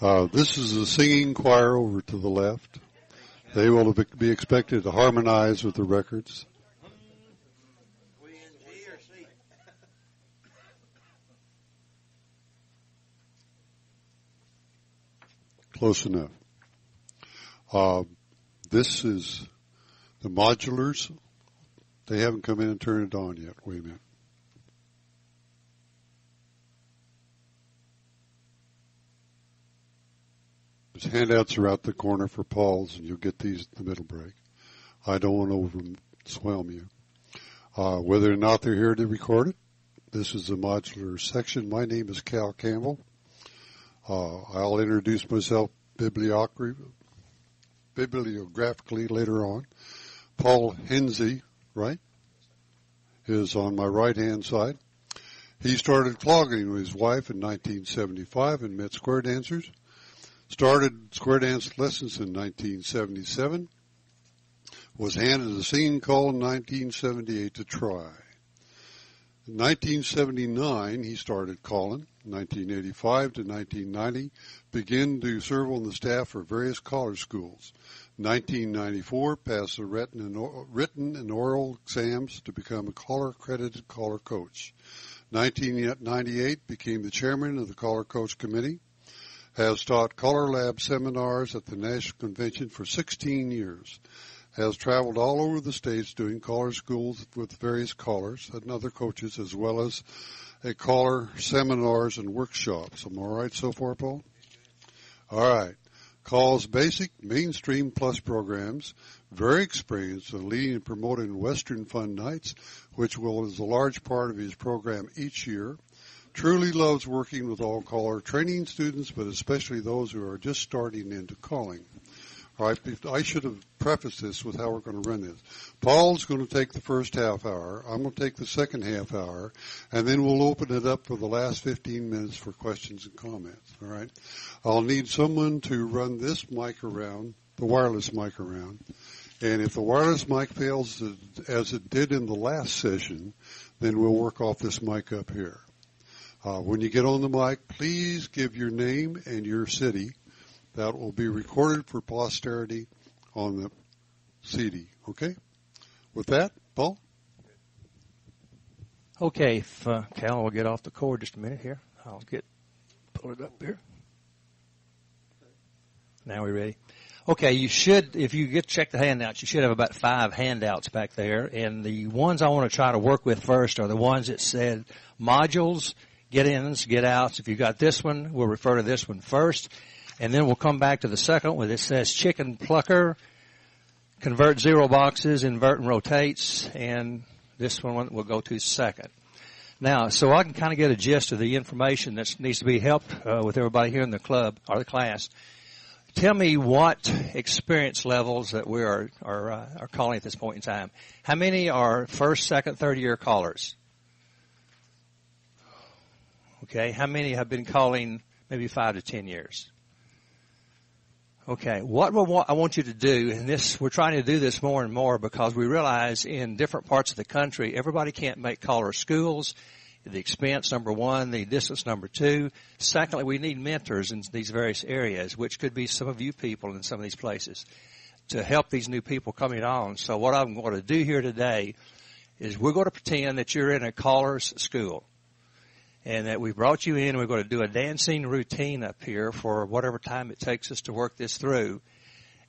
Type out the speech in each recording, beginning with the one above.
This is the singing choir over to the left. They will be expected to harmonize with the records. Close enough. This is the modulars. They haven't come in and turned it on yet. Wait a minute. There's handouts are out the corner for Paul's, and you'll get these at the middle break. I don't want to overwhelm you. Whether or not they're here to record it, this is the modular section. My name is Campbell. I'll introduce myself bibliographically later on. Paul Henze, right, is on my right-hand side. He started clogging with his wife in 1975 and met square dancers. Started square dance lessons in 1977. Was handed a singing call in 1978 to try. In 1979, he started calling. 1985 to 1990, began to serve on the staff for various caller schools. 1994, passed the written and oral exams to become a caller-accredited caller coach. 1998, became the chairman of the caller coach committee. Has taught CALLERLAB seminars at the National Convention for 16 years. Has traveled all over the states doing caller schools with various callers and other coaches, as well as a caller seminars and workshops. Am I all right so far, Paul? All right. Calls basic, mainstream plus programs. Very experienced in leading and promoting Western Fun Nights, which is a large part of his program each year. Truly loves working with all caller training students, but especially those who are just starting into calling. All right, I should have prefaced this with how we're going to run this. Paul's going to take the first half hour. I'm going to take the second half hour, and then we'll open it up for the last 15 minutes for questions and comments. All right? I'll need someone to run this mic around, the wireless mic around, and if the wireless mic fails as it did in the last session, then we'll work off this mic up here. When you get on the mic, please give your name and your city. That will be recorded for posterity on the CD, okay? With that, Paul? Okay, if Cal will get off the cord just a minute here. I'll pull it up here. Now we're ready. Okay, you should, if you check the handouts, you should have about 5 handouts back there. And the ones I want to try to work with first are the ones that said modules, get-ins, get-outs. If you got this one, we'll refer to this one first. And then we'll come back to the second one that says chicken plucker, convert 0 boxes, invert and rotates, and this one we'll go to second. Now, so I can kind of get a gist of the information that needs to be helped with everybody here in the club or the class. Tell me what experience levels that we are calling at this point in time. How many are first, second, third year callers? Okay, how many have been calling maybe 5 to 10 years? Okay, what I want you to do, and we're trying to do this more and more because we realize in different parts of the country, everybody can't make caller schools. The expense, number one, the distance, number two. Secondly, we need mentors in these various areas, which could be some of you people in some of these places, to help these new people coming on. So what I'm going to do here today is we're going to pretend that you're in a caller's school. And that we brought you in, and we're going to do a dancing routine up here for whatever time it takes us to work this through.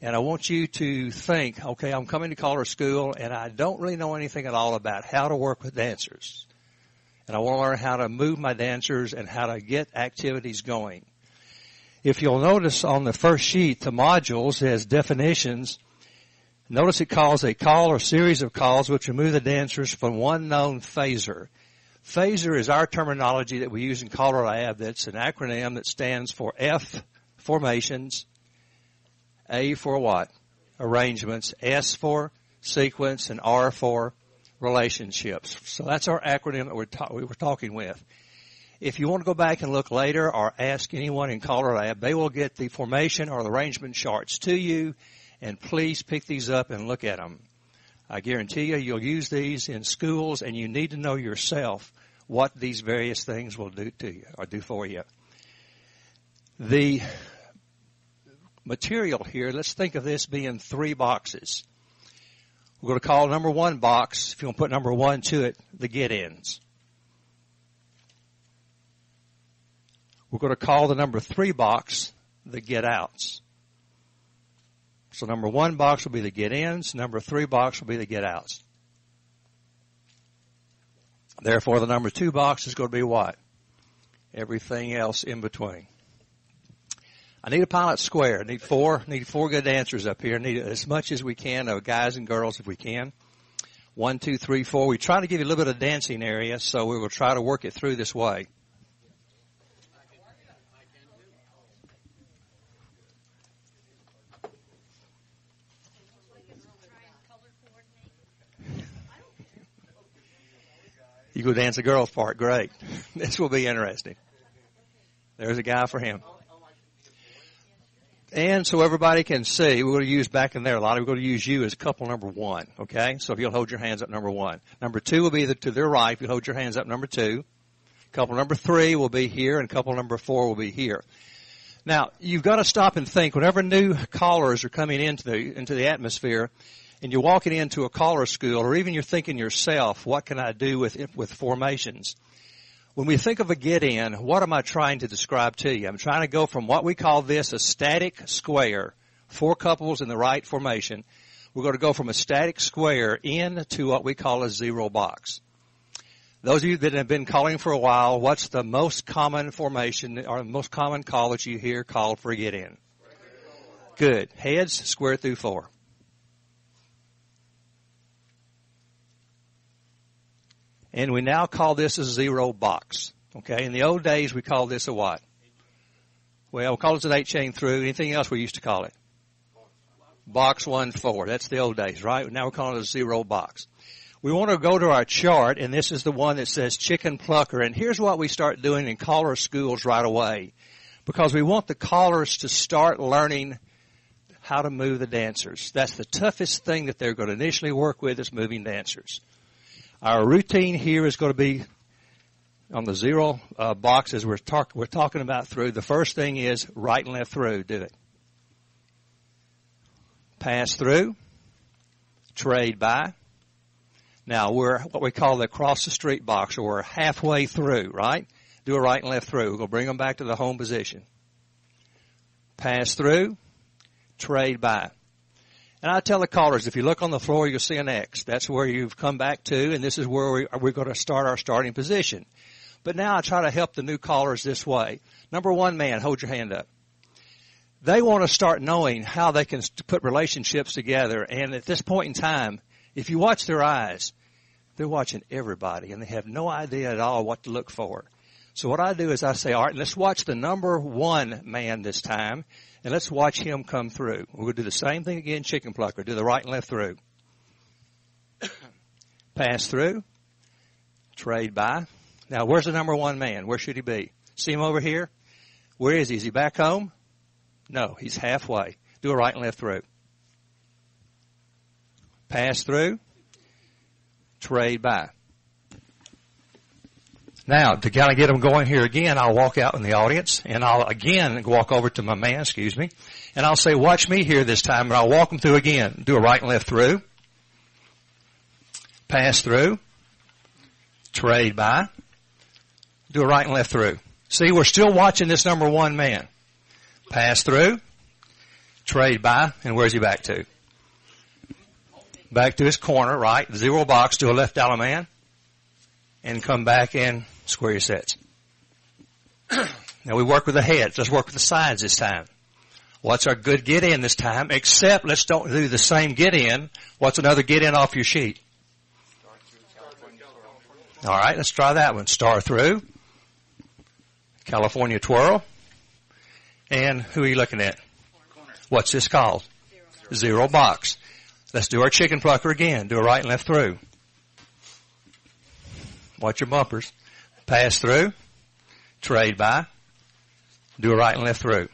And I want you to think, okay, I'm coming to caller school, and I don't really know anything at all about how to work with dancers. And I want to learn how to move my dancers and how to get activities going. If you'll notice on the first sheet, the modules has definitions. Notice it calls a call or series of calls which will move the dancers from one known phaser. Phaser is our terminology that we use in CALLERLAB. That's an acronym that stands for F, formations, A for what? Arrangements, S for sequence, and R for relationships. So that's our acronym that we were talking with. If you want to go back and look later or ask anyone in CALLERLAB, they will get the formation or the arrangement charts to you, and please pick these up and look at them. I guarantee you'll use these in schools, and you need to know yourself what these various things will do to you or do for you. The material here, let's think of this being 3 boxes. We're going to call number 1 box, if you want to put number 1 to it, the get-ins. We're going to call the number 3 box the get-outs. So number 1 box will be the get-ins, number 3 box will be the get-outs. Therefore, the number 2 box is going to be what? Everything else in between. I need a Pilot square. I need four good dancers up here. I need as much as we can of guys and girls if we can. 1, 2, 3, 4. We try to give you a little bit of dancing area, so we will try to work it through this way. You go dance the girls' part. Great. This will be interesting. There's a guy for him. And so everybody can see, we're going to use back in there a lot. We're going to use you as couple number 1, okay? So if you'll hold your hands up, number 1. Number 2 will be to their right. If you hold your hands up, number 2. Couple number 3 will be here, and couple number 4 will be here. Now, you've got to stop and think. Whenever new callers are coming into the atmosphere, and you're walking into a caller school, or even you're thinking yourself, what can I do with formations? When we think of a get-in, what am I trying to describe to you? I'm trying to go from what we call this a static square, 4 couples in the right formation. We're going to go from a static square into what we call a 0 box. Those of you that have been calling for a while, what's the most common formation or the most common call that you hear called for a get-in? Good. Heads, square through 4. And we now call this a 0 box. Okay, in the old days we called this a what? Well, we called it an 8-chain through. Anything else we used to call it? Box 1, 4. That's the old days, right? Now we're calling it a 0 box. We want to go to our chart, and this is the one that says chicken plucker. And here's what we start doing in caller schools right away, because we want the callers to start learning how to move the dancers. That's the toughest thing that they're going to initially work with is moving dancers. Our routine here is going to be on the 0 box as we're talking about through. The first thing is right and left through. Do it. Pass through. Trade by. Now we're what we call the across the street box, or we're halfway through, right? Do a right and left through. We're going to bring them back to the home position. Pass through. Trade by. And I tell the callers, if you look on the floor, you'll see an X. That's where you've come back to, and this is where we're going to start our starting position. But now I try to help the new callers this way. Number 1 man, hold your hand up. They want to start knowing how they can put relationships together. And at this point in time, if you watch their eyes, they're watching everybody, and they have no idea at all what to look for. So what I do is I say, all right, let's watch the number 1 man this time, and let's watch him come through. We're going to do the same thing again, chicken plucker. Do the right and left through. Pass through. Trade by. Now, where's the number 1 man? Where should he be? See him over here? Where is he? Is he back home? No, he's halfway. Do a right and left through. Pass through. Trade by. Now, to kind of get them going here again, I'll walk out in the audience, and I'll again walk over to my man, and I'll say, watch me here this time, and I'll walk them through again. Do a right and left through. Pass through. Trade by. Do a right and left through. See, we're still watching this number 1 man. Pass through. Trade by. And where's he back to? Back to his corner, right? 0 box to a left dollar man. And come back and square your sets. Now we work with the heads. Let's work with the sides this time. What's our good get in this time? Except let's don't do the same get in. What's another get in off your sheet? All right, let's try that one. Star through. California twirl. And who are you looking at? What's this called? 0 box. Let's do our chicken plucker again. Do a right and left through. Watch your bumpers. Pass through. Trade by. Do a right and left through.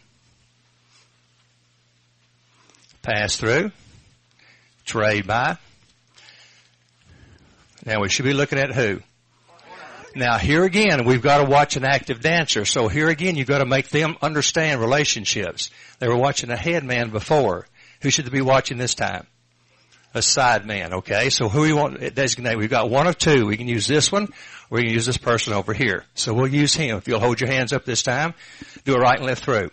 Pass through. Trade by. Now we should be looking at who? Now here again, we've got to watch an active dancer. So here again, you've got to make them understand relationships. They were watching a head man before. Who should they be watching this time? A side man, okay? So who we want to designate? We've got one of two. We can use this one, or we can use this person over here. So we'll use him. If you'll hold your hands up this time, do a right and left through.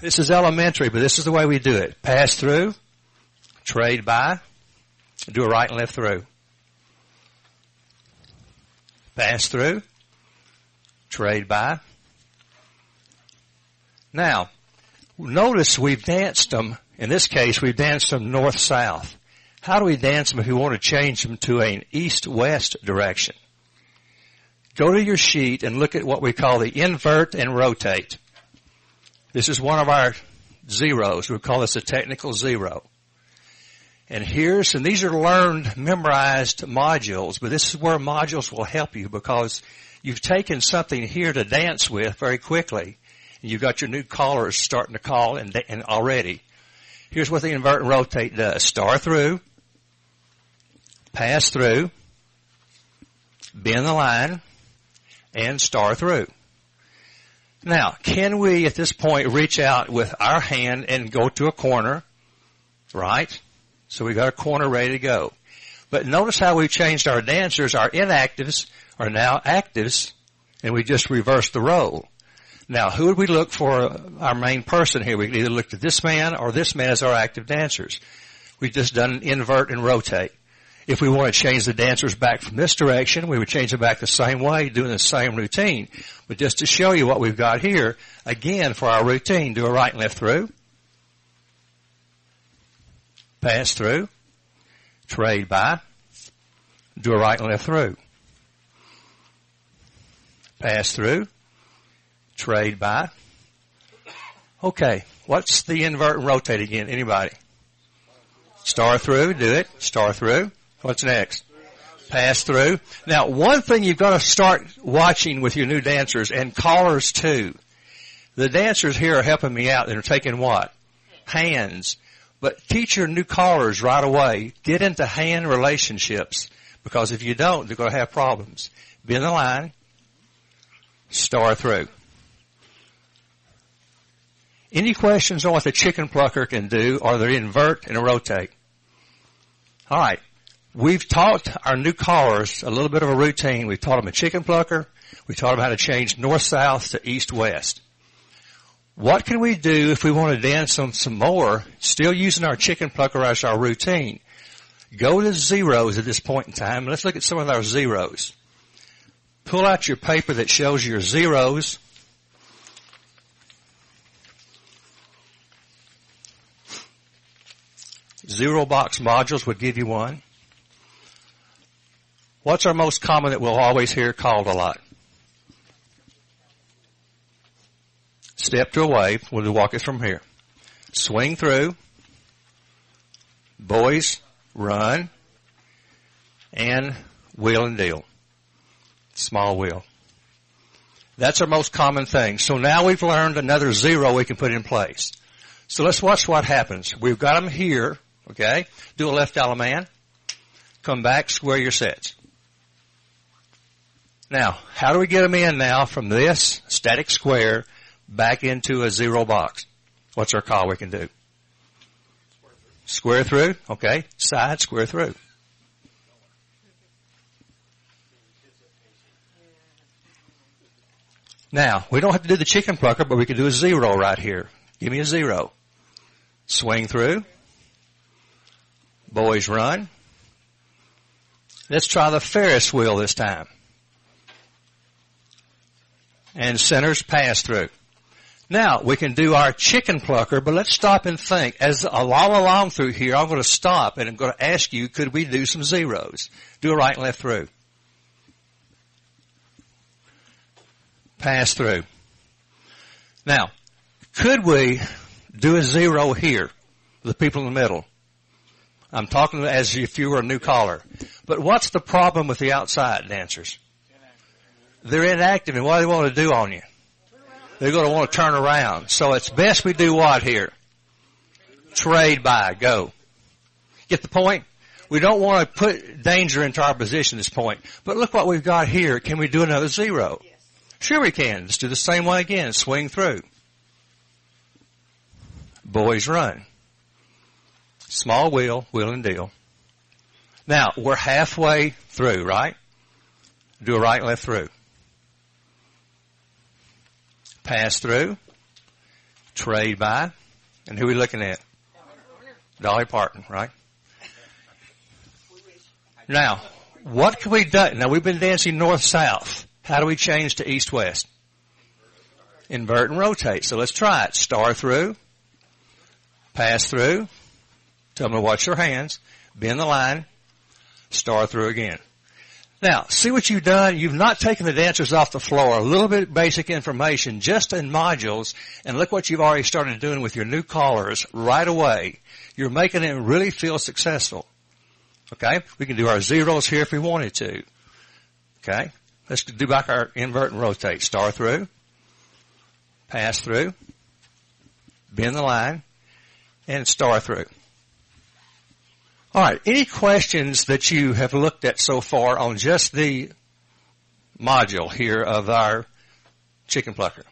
This is elementary, but this is the way we do it. Pass through, trade by, do a right and left through. Pass through, trade by. Now, notice we've danced them. In this case, we've danced them north-south. How do we dance them if we want to change them to an east-west direction? Go to your sheet and look at what we call the invert and rotate. This is one of our zeros. We call this a technical zero. And these are learned, memorized modules, but this is where modules will help you because you've taken something here to dance with very quickly. And you've got your new callers starting to call and already. Here's what the invert and rotate does. Star through, pass through, bend the line, and star through. Now, can we at this point reach out with our hand and go to a corner, right? So we got a corner ready to go. But notice how we've changed our dancers. Our inactives are now actives, and we just reversed the role. Now, who would we look for our main person here? We could either look at this man or this man as our active dancers. We've just done an invert and rotate. If we want to change the dancers back from this direction, we would change them back the same way, doing the same routine. But just to show you what we've got here, again, for our routine, do a right and left through, pass through, trade by, do a right and left through, pass through, trade by. Okay, what's the invert and rotate again? Anybody? Star through, do it. Star through. What's next? Pass through. Now, one thing you've got to start watching with your new dancers and callers too. The dancers here are helping me out. They're taking what? Hands. But teach your new callers right away. Get into hand relationships because if you don't, they're going to have problems. Bend the line. Star through. Any questions on what the chicken plucker can do or the invert and a rotate? All right. We've taught our new callers a little bit of a routine. We've taught them a chicken plucker. We taught them how to change north-south to east-west. What can we do if we want to dance them some more, still using our chicken plucker as our routine? Go to zeros at this point in time. Let's look at some of our zeros. Pull out your paper that shows your zeros. Zero box modules would give you one. What's our most common that we'll always hear called a lot? Step to a wave. We'll walk it from here. Swing through. Boys, run. And wheel and deal. Small wheel. That's our most common thing. So now we've learned another zero we can put in place. So let's watch what happens. We've got them here. Okay? Do a left Alaman. Come back, square your sets. Now, how do we get them in now from this static square back into a zero box? What's our call we can do? Square through. Okay. Side, square through. Now, we don't have to do the chicken plucker, but we can do a zero right here. Give me a zero. Swing through. Boys run. Let's try the Ferris wheel this time. And centers pass through. Now, we can do our chicken plucker, but let's stop and think. As all along through here, I'm going to stop and I'm going to ask you, could we do some zeros? Do a right and left through. Pass through. Now, could we do a zero here? The people in the middle. I'm talking as if you were a new caller. But what's the problem with the outside dancers? They're inactive, and what do they want to do on you? They're going to want to turn around. So it's best we do what here? Trade by. Go. Get the point? We don't want to put danger into our position at this point. But look what we've got here. Can we do another 0? Yes. Sure we can. Let's do the same one again. Swing through. Boys run. Small wheel, wheel and deal. Now, we're halfway through, right? Do a right and left through. Pass through. Trade by. And who are we looking at? Dolly Parton, right? Now, what can we do? Now, we've been dancing north-south. How do we change to east-west? Invert and rotate. So let's try it. Star through. Pass through. Tell them to watch their hands. Bend the line. Star through again. Now, see what you've done? You've not taken the dancers off the floor. A little bit of basic information just in modules, and look what you've already started doing with your new callers right away. You're making them really feel successful. Okay? We can do our 0s here if we wanted to. Okay? Let's do back our invert and rotate. Star through. Pass through. Bend the line. And star through. All right. Any questions that you have looked at so far on just the module here of our chicken plucker?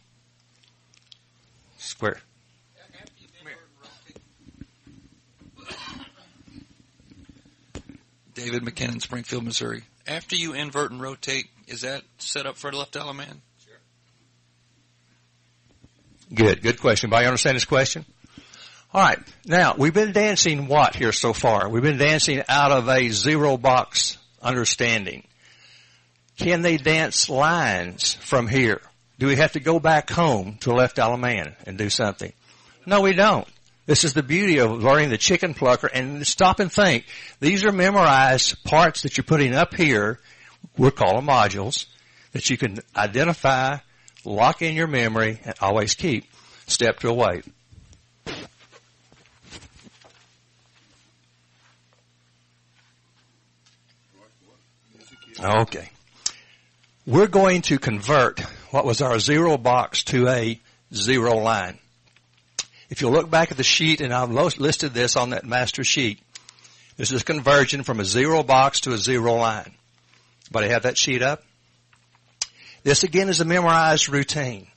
Square. David McKinnon, Springfield, Missouri. After you invert and rotate, is that set up for the left element? Sure. Good question. Everybody understand this question? All right. Now, we've been dancing what here so far? We've been dancing out of a 0 box understanding. Can they dance lines from here? Do we have to go back home to left element and do something? No, we don't. This is the beauty of learning the chicken plucker. And stop and think. These are memorized parts that you're putting up here. We're calling modules that you can identify, lock in your memory, and always keep. Step to a wave. Okay. We're going to convert what was our 0 box to a 0 line. If you look back at the sheet, and I've listed this on that master sheet, this is conversion from a 0 box to a 0 line. Everybody have that sheet up? This again is a memorized routine.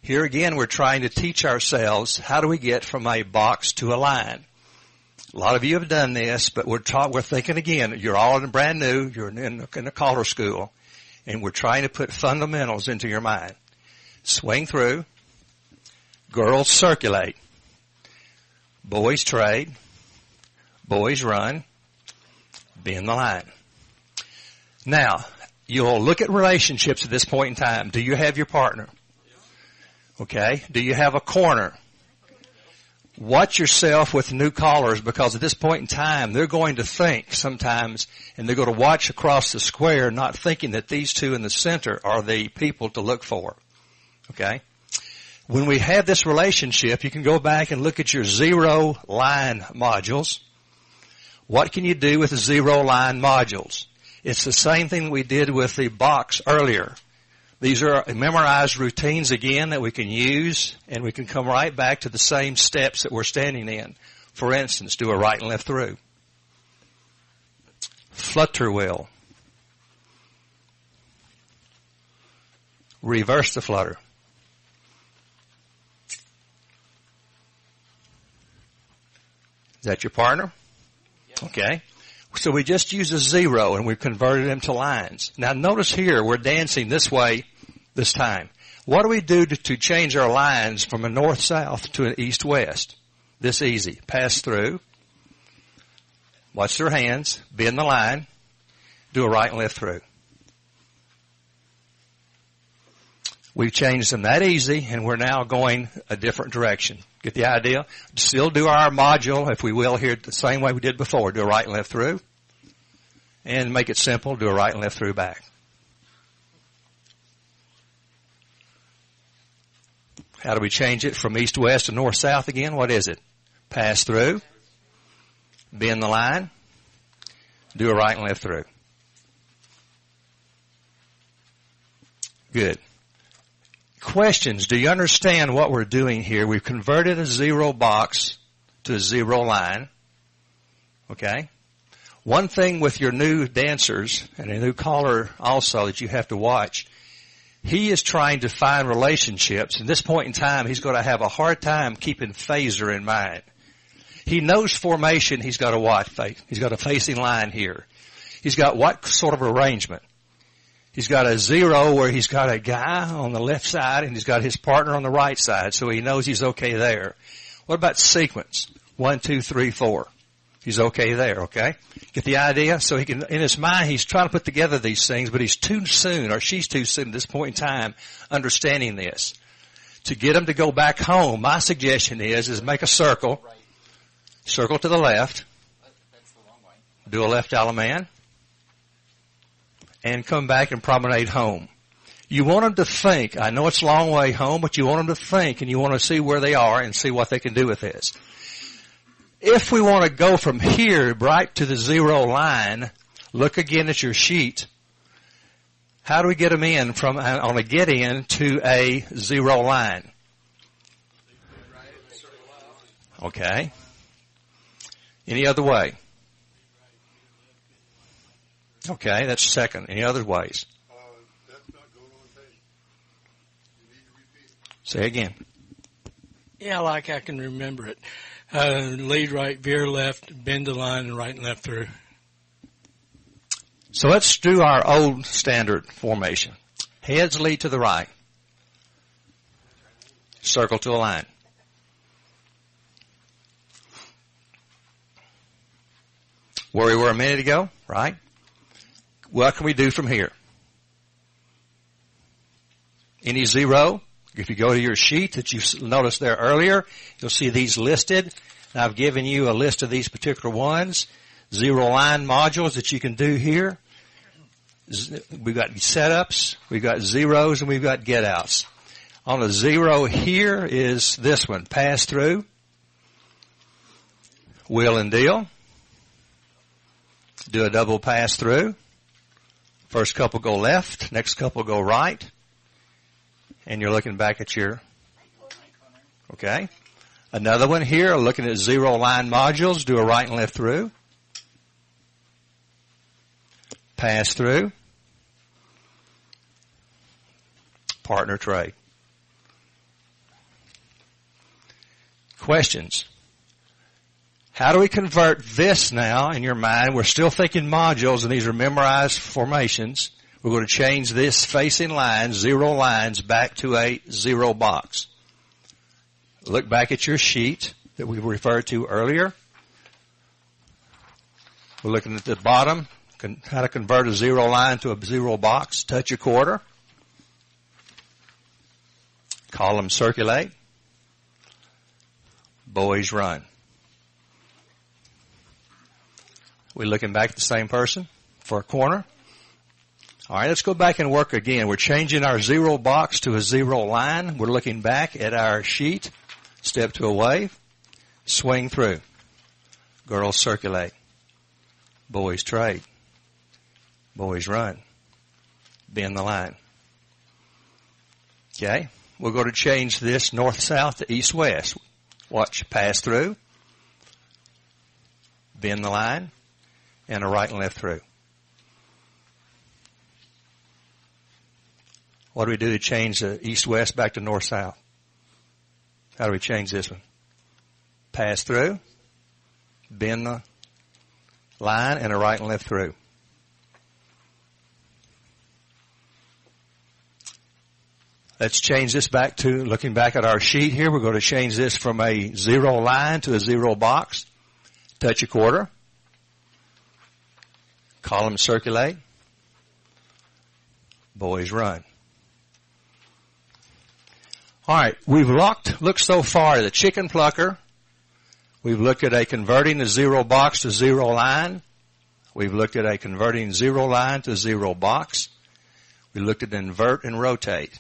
Here again we're trying to teach ourselves how do we get from a box to a line. A lot of you have done this, but we're thinking again, you're all brand new, you're in a caller school, and we're trying to put fundamentals into your mind. Swing through. Girls circulate. Boys trade. Boys run. Bend the line. Now, you'll look at relationships at this point in time. Do you have your partner? Okay. Do you have a corner? Watch yourself with new callers, because at this point in time, they're going to think sometimes, and they're going to watch across the square, not thinking that these two in the center are the people to look for. Okay? When we have this relationship, you can go back and look at your 0 line modules. What can you do with the 0 line modules? It's the same thing we did with the box earlier. These are memorized routines again that we can use, and we can come right back to the same steps that we're standing in. For instance, do a right and left through. Flutter wheel. Reverse the flutter. Is that your partner? Yes. Okay. So we just use a 0 and we've converted them to lines. Now notice here we're dancing this way this time. What do we do to change our lines from a north-south to an east-west? This easy. Pass through. Watch their hands. Bend the line. Do a right and left through. We've changed them that easy, and we're now going a different direction. Get the idea? Still do our module, if we will, here the same way we did before. Do a right and left through. And make it simple. Do a right and left through back. How do we change it from east-west to north-south again? What is it? Pass through. Bend the line. Do a right and left through. Good. Questions. Do you understand what we're doing here? We've converted a 0 box to a 0 line. Okay? One thing with your new dancers and a new caller also that you have to watch, he is trying to find relationships. At this point in time, he's going to have a hard time keeping phaser in mind. He knows formation. He's got a what? He's got a facing line here. He's got what sort of arrangement? He's got a 0 where he's got a guy on the left side and he's got his partner on the right side, so he knows he's okay there. What about sequence? 1, 2, 3, 4. He's okay there, okay? Get the idea? So he can, in his mind, he's trying to put together these things, but he's too soon, or she's too soon at this point in time understanding this. To get him to go back home, my suggestion is make a circle. Circle to the left. Do a left Alaman. And come back and promenade home. You want them to think, I know it's a long way home, but you want them to think and you want to see where they are and see what they can do with this. If we want to go from here right to the 0 line, look again at your sheet. How do we get them in from on a get in to a 0 line? Okay. Any other way? Okay, that's second. Any other ways? That's not going on page. You need to repeat. Say again. Yeah, like I can remember it. Lead right, veer left, bend the line, and right and left through. So let's do our old standard formation. Heads lead to the right. Circle to a line. Where we were a minute ago, right? What can we do from here? Any 0? If you go to your sheet that you noticed there earlier, you'll see these listed. And I've given you a list of these particular ones. 0 line modules that you can do here. We've got setups, we've got zeros, and we've got get outs. On a 0 here is this one, pass through, wheel and deal. Do a double pass through. First couple go left, next couple go right. And you're looking back at your, okay. Another one here, looking at 0 line modules, do a right and left through. Pass through. Partner trade. Questions? How do we convert this now in your mind? We're still thinking modules and these are memorized formations. We're going to change this facing line, 0 lines, back to a 0 box. Look back at your sheet that we referred to earlier. We're looking at the bottom, how to convert a 0 line to a 0 box. Touch a quarter. Column circulate. Boys run. We're looking back at the same person for a corner. All right, let's go back and work again. We're changing our 0 box to a 0 line. We're looking back at our sheet. Step to a wave. Swing through. Girls circulate. Boys trade. Boys run. Bend the line. Okay, we're going to change this north-south to east-west. Watch, pass through. Bend the line. And a right and left through. What do we do to change the east-west back to north-south? How do we change this one? Pass through, bend the line, and a right and left through. Let's change this back to, looking back at our sheet here, we're going to change this from a 0 line to a 0 box. Touch a quarter. Column circulate. Boys run. All right, we've looked so far at the chicken plucker. We've looked at a converting a 0 box to 0 line. We've looked at a converting 0 line to 0 box. We looked at invert and rotate.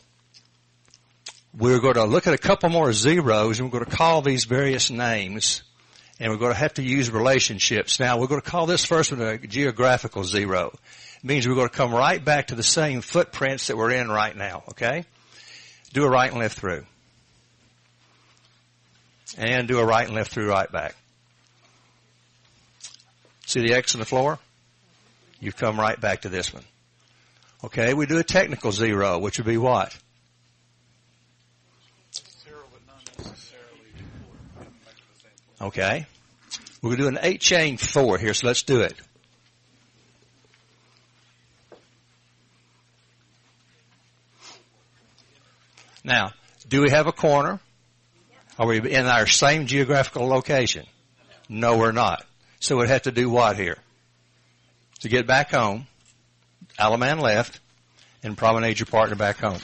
We're going to look at a couple more zeros, and we're going to call these various names. And we're going to have to use relationships. Now, we're going to call this first one a geographical 0. It means we're going to come right back to the same footprints that we're in right now, okay? Do a right and left through. And do a right and left through right back. See the X on the floor? You come right back to this one. Okay, we do a technical 0, which would be what? 0, but not necessarily 4. Back to the same point. Okay. We're going to do an 8-chain 4 here, so let's do it. Now, do we have a corner? Are we in our same geographical location? No, we're not. So we'd have to do what here? To get back home, Alaman left, and promenade your partner back home.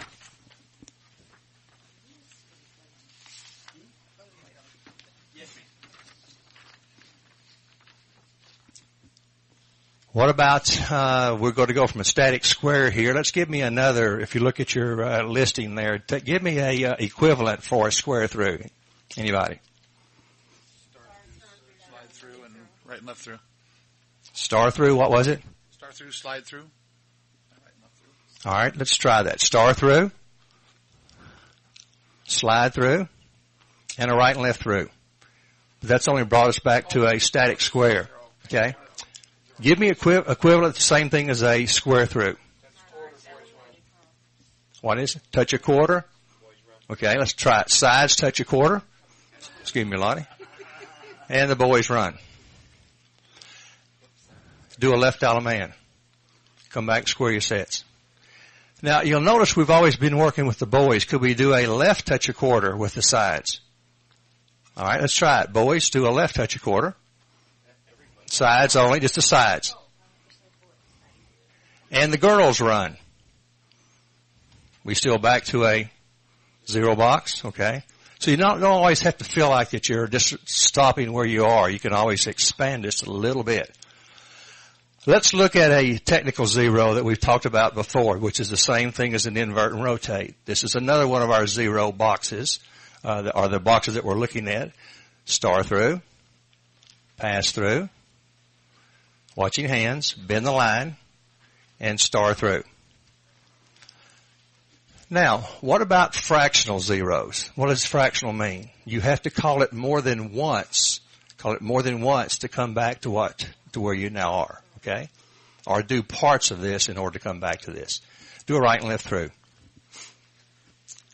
What about, we're going to go from a static square here. Let's give me another, if you look at your listing there, give me a equivalent for a square through. Anybody? Slide through and right and left through. Star through, what was it? Star through, slide through. Right and left through. All right, let's try that. Star through, slide through, and a right and left through. That's only brought us back to a static square. Okay? Give me equivalent, the same thing as a square through. What is it? Touch a quarter? Okay, let's try it. Sides touch a quarter. Excuse me, Lottie. And the boys run. Do a left Alaman. Come back, square your sets. Now, you'll notice we've always been working with the boys. Could we do a left touch a quarter with the sides? All right, let's try it. Boys, do a left touch a quarter. Sides only, just the sides. And the girls run. We still back to a 0 box, okay? So you don't always have to feel like that you're just stopping where you are. You can always expand this a little bit. Let's look at a technical 0 that we've talked about before, which is the same thing as an invert and rotate. This is another one of our 0 boxes, or the boxes that we're looking at. Star through, pass through, watching hands, bend the line, and star through. Now, what about fractional zeros? What does fractional mean? You have to call it more than once. Call it more than once to come back to what? To where you now are, okay? Or do parts of this in order to come back to this. Do a right and left through.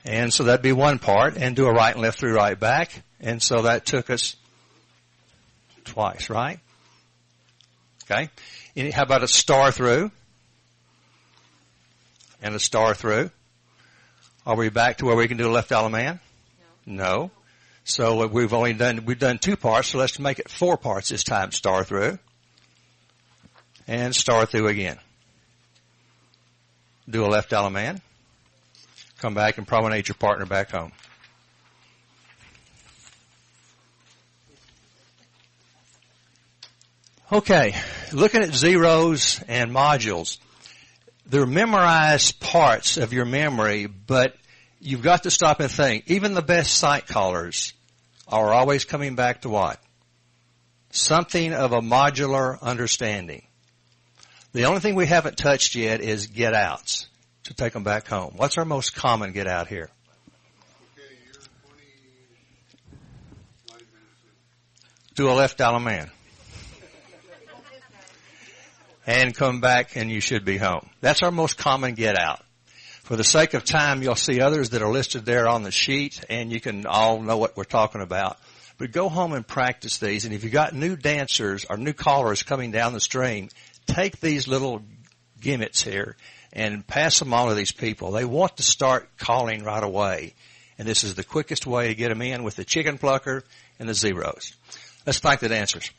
And so that'd be one part, and do a right and left through right back. And so that took us twice, right? Okay. How about a star through? And a star through? Are we back to where we can do a left Alaman? No. So we've done 2 parts, so let's make it 4 parts this time. Star through. And star through again. Do a left Alaman. Come back and promenade your partner back home. Okay, looking at zeros and modules, they're memorized parts of your memory, but you've got to stop and think. Even the best sight callers are always coming back to what? Something of a modular understanding. The only thing we haven't touched yet is get outs to take them back home. What's our most common get out here? Okay, you're 29 minutes in. Do a left Alaman. And come back and you should be home. That's our most common get out. For the sake of time, you'll see others that are listed there on the sheet, and you can all know what we're talking about. But go home and practice these, and if you've got new dancers or new callers coming down the stream, take these little gimmicks here and pass them on to these people. They want to start calling right away, and this is the quickest way to get them in with the chicken plucker and the zeros. Let's thank the dancers.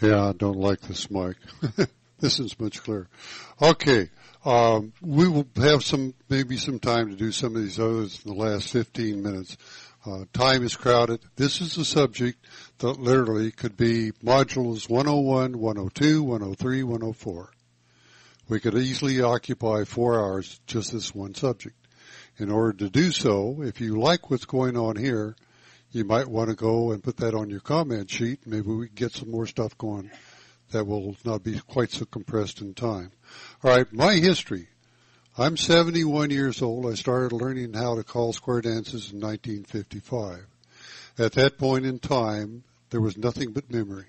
Yeah, I don't like this mic. This is much clearer. Okay, we will have maybe some time to do some of these others in the last 15 minutes. Time is crowded. This is a subject that literally could be modules 101, 102, 103, 104. We could easily occupy 4 hours just this one subject. In order to do so, if you like what's going on here, you might want to go and put that on your comment sheet. Maybe we can get some more stuff going that will not be quite so compressed in time. All right, my history. I'm 71 years old. I started learning how to call square dances in 1955. At that point in time, there was nothing but memory.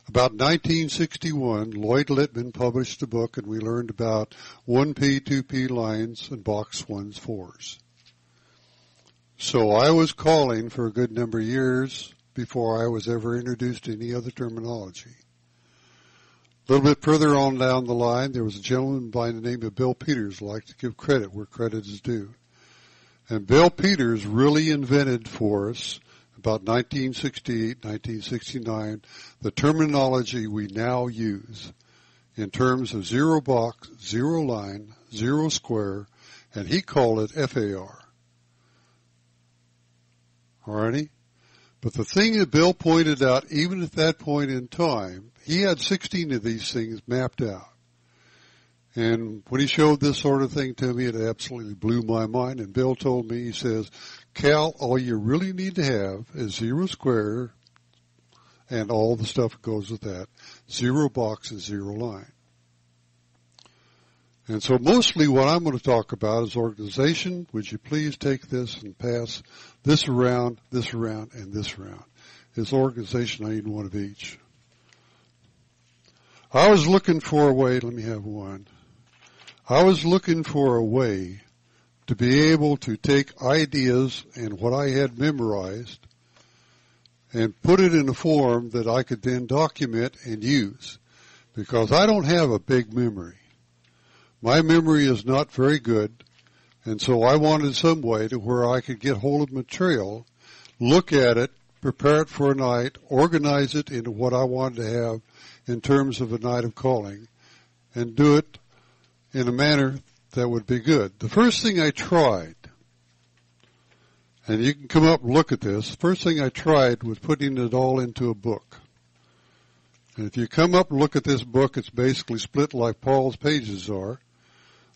About 1961, Lloyd Littman published a book, and we learned about 1P, 2P lines and box 1s, 4s. So I was calling for a good number of years before I was ever introduced to any other terminology. A little bit further on down the line, there was a gentleman by the name of Bill Peters. I like to give credit where credit is due. And Bill Peters really invented for us, about 1968, 1969, the terminology we now use in terms of zero box, zero line, zero square, and he called it FAR. Alrighty? But the thing that Bill pointed out, even at that point in time, he had 16 of these things mapped out. And when he showed this sort of thing to me, it absolutely blew my mind. And Bill told me, he says, Cal, all you really need to have is zero square and all the stuff that goes with that. Zero box and zero line. And so mostly what I'm going to talk about is organization. Would you please take this and pass this around, and this around. It's organization. I need one of each. I was looking for a way, let me have one. I was looking for a way to be able to take ideas and what I had memorized and put it in a form that I could then document and use. Because I don't have a big memory. My memory is not very good, and so I wanted some way to where I could get hold of material, look at it, prepare it for a night, organize it into what I wanted to have in terms of a night of calling, and do it in a manner that would be good. The first thing I tried, and you can come up and look at this, the first thing I tried was putting it all into a book. And if you come up and look at this book, it's basically split like Paul's pages are.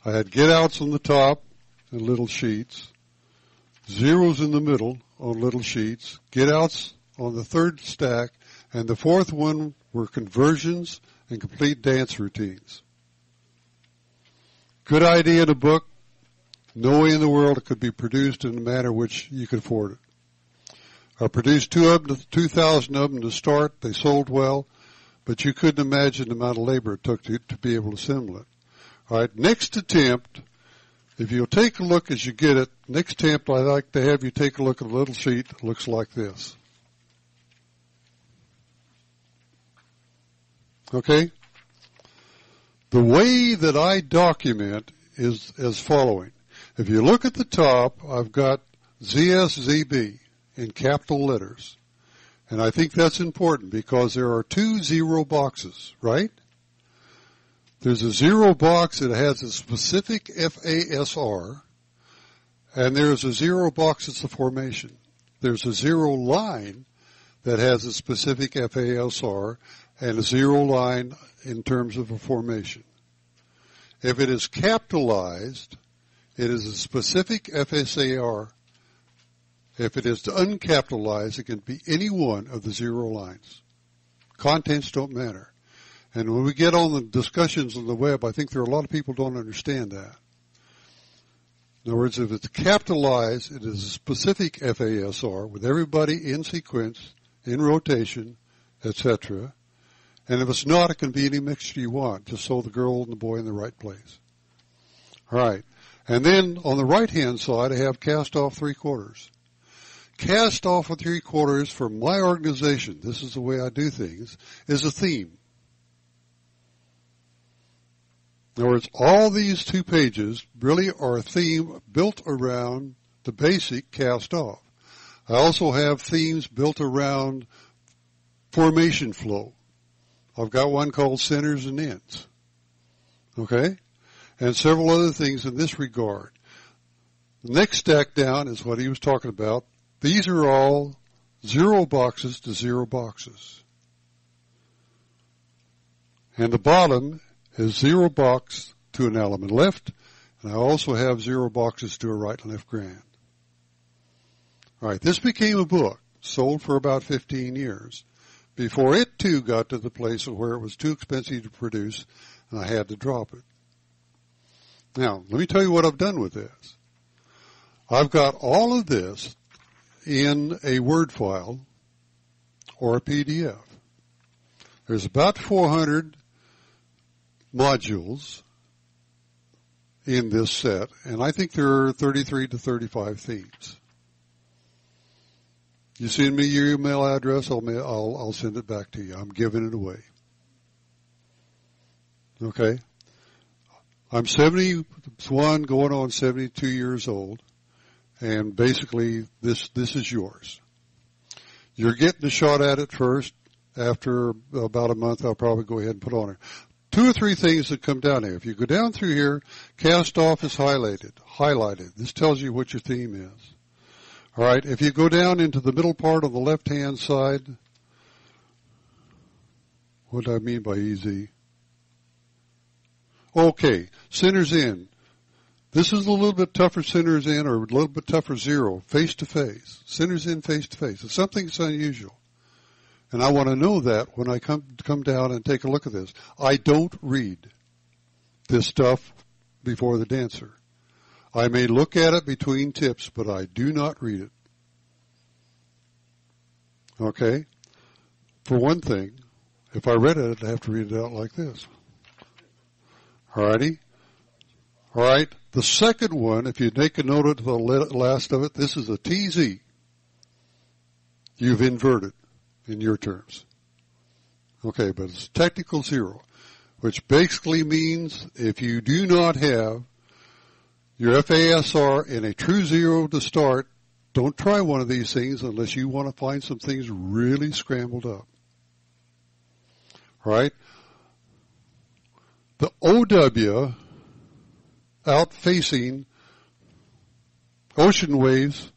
I had get-outs on the top and little sheets, zeros in the middle on little sheets, get-outs on the third stack, and the fourth one were conversions and complete dance routines. Good idea in a book. No way in the world it could be produced in a manner which you could afford it. I produced 2,000 of them to start. They sold well, but you couldn't imagine the amount of labor it took to be able to assemble it. All right, next attempt, if you'll take a look as you get it, next attempt I'd like to have you take a look at a little sheet that looks like this. Okay? The way that I document is as following. If you look at the top, I've got ZSZB in capital letters. And I think that's important because there are 2 zero boxes, right? There's a zero box that has a specific FASR, and there's a zero box that's a formation. There's a zero line that has a specific FASR and a zero line in terms of a formation. If it is capitalized, it is a specific FSAR. If it is uncapitalized, it can be any one of the zero lines. Contents don't matter. And when we get on the discussions on the web, I think there are a lot of people who don't understand that. In other words, if it's capitalized, it is a specific FASR with everybody in sequence, in rotation, etc. And if it's not, it can be any mixture you want, just so the girl and the boy in the right place. All right. And then on the right-hand side, I have cast off 3/4. Cast off of 3/4 for my organization, this is the way I do things, is a theme. In other words, all these 2 pages really are a theme built around the basic cast off. I also have themes built around formation flow. I've got one called centers and ends. Okay? And several other things in this regard. The next stack down is what he was talking about. These are all zero boxes to zero boxes. And the bottom is zero box to an element left, and I also have zero boxes to a right and left grand. All right, this became a book, sold for about 15 years. before it too got to the place of where it was too expensive to produce and I had to drop it. Now, let me tell you what I've done with this. I've got all of this in a Word file or a PDF. There's about 400 modules in this set, and I think there are 33 to 35 themes. You send me your email address, I'll send it back to you. I'm giving it away. Okay? I'm 71, going on 72 years old, and basically this is yours. You're getting a shot at it first. After about a month, I'll probably go ahead and put on it. 2 or 3 things that come down here. If you go down through here, cast off is highlighted. This tells you what your theme is. All right, if you go down into the middle part on the left-hand side, what do I mean by easy? Okay, centers in. This is a little bit tougher centers in, or a little bit tougher zero, face-to-face. Centers in face-to-face. It's something that's unusual. And I want to know that when I come down and take a look at this. I don't read this stuff before the dancer. I may look at it between tips, but I do not read it. Okay? For one thing, if I read it, I'd have to read it out like this. Alrighty? Alright? The second one, if you make a note of the last of it, this is a TZ. You've inverted in your terms. Okay, but it's technical zero, which basically means if you do not have your FASR in a true zero to start, don't try one of these things unless you want to find some things really scrambled up. All right? The OW out facing ocean waves.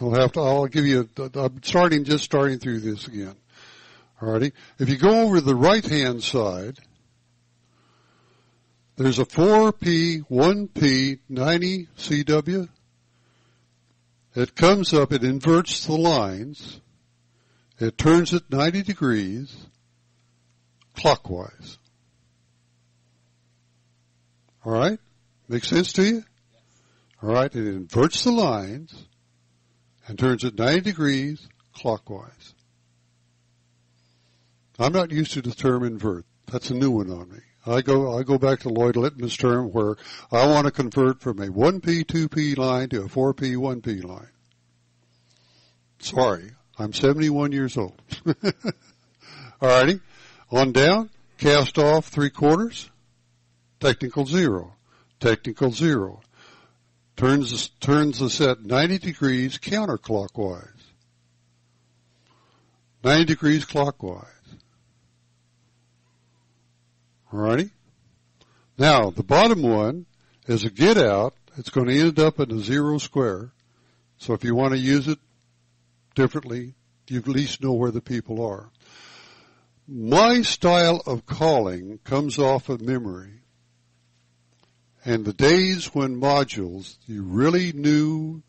I'll give you I'm just starting through this again. Alrighty. If you go over to the right hand side, there's a 4P, 1P, 90 CW. It comes up, it inverts the lines. It turns it 90 degrees clockwise. Alright? Make sense to you? Alright, it inverts the lines and turns it 90 degrees clockwise. I'm not used to the term invert. That's a new one on me. I go back to Lloyd Littman's term where I want to convert from a 1P, 2P line to a 4P, 1P line. Sorry, I'm 71 years old. Alrighty. On down, cast off 3/4, technical zero, technical zero. Turns the set 90 degrees counterclockwise. 90 degrees clockwise. Alrighty? Now, the bottom one is a get out. It's going to end up in a zero square. So if you want to use it differently, you at least know where the people are. My style of calling comes off of memory. And the days when modules, you really knew,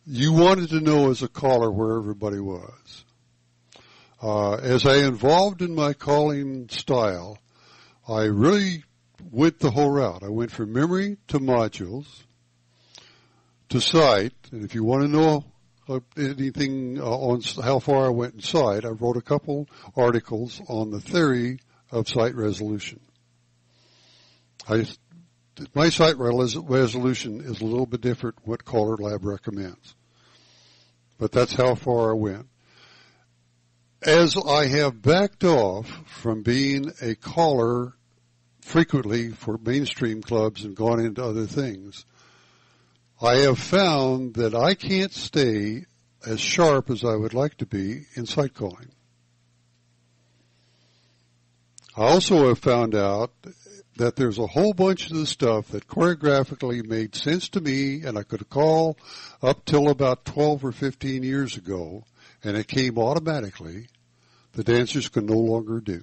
you wanted to know as a caller where everybody was. As I evolved in my calling style, I really went the whole route. I went from memory to modules to sight. And if you want to know anything on how far I went in sight, I wrote a couple articles on the theory of sight resolution. My sight resolution is a little bit different what CALLERLAB recommends. But that's how far I went. As I have backed off from being a caller frequently for mainstream clubs and gone into other things, I have found that I can't stay as sharp as I would like to be in sight calling. I also have found out that there's a whole bunch of the stuff that choreographically made sense to me and I could call up till about 12 or 15 years ago, and it came automatically, the dancers can no longer do.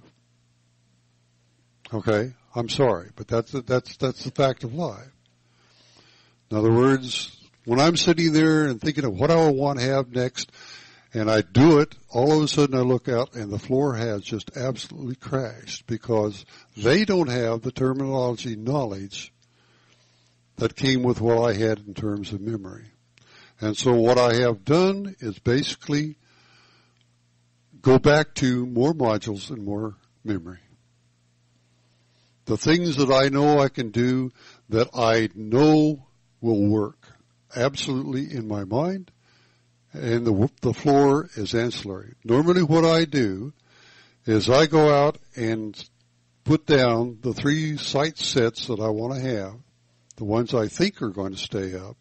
Okay? I'm sorry, but that's the fact of life. In other words, when I'm sitting there and thinking of what I want to have next, And I do it, all of a sudden I look out and the floor has just absolutely crashed because they don't have the terminology knowledge that came with what I had in terms of memory. And so what I have done is basically go back to more modules and more memory. The things that I know I can do that I know will work absolutely in my mind, and the floor is ancillary. Normally what I do is I go out and put down the 3 sight sets that I want to have, the ones I think are going to stay up.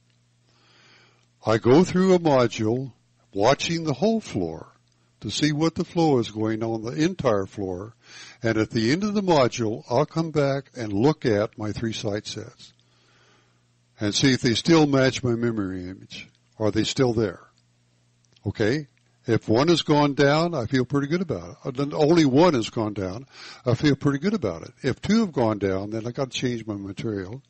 I go through a module watching the whole floor to see what the flow is going on the entire floor, and at the end of the module I'll come back and look at my 3 sight sets and see if they still match my memory image. Are they still there? Okay? If one has gone down, I feel pretty good about it. Only one has gone down, I feel pretty good about it. If 2 have gone down, then I got to change my material.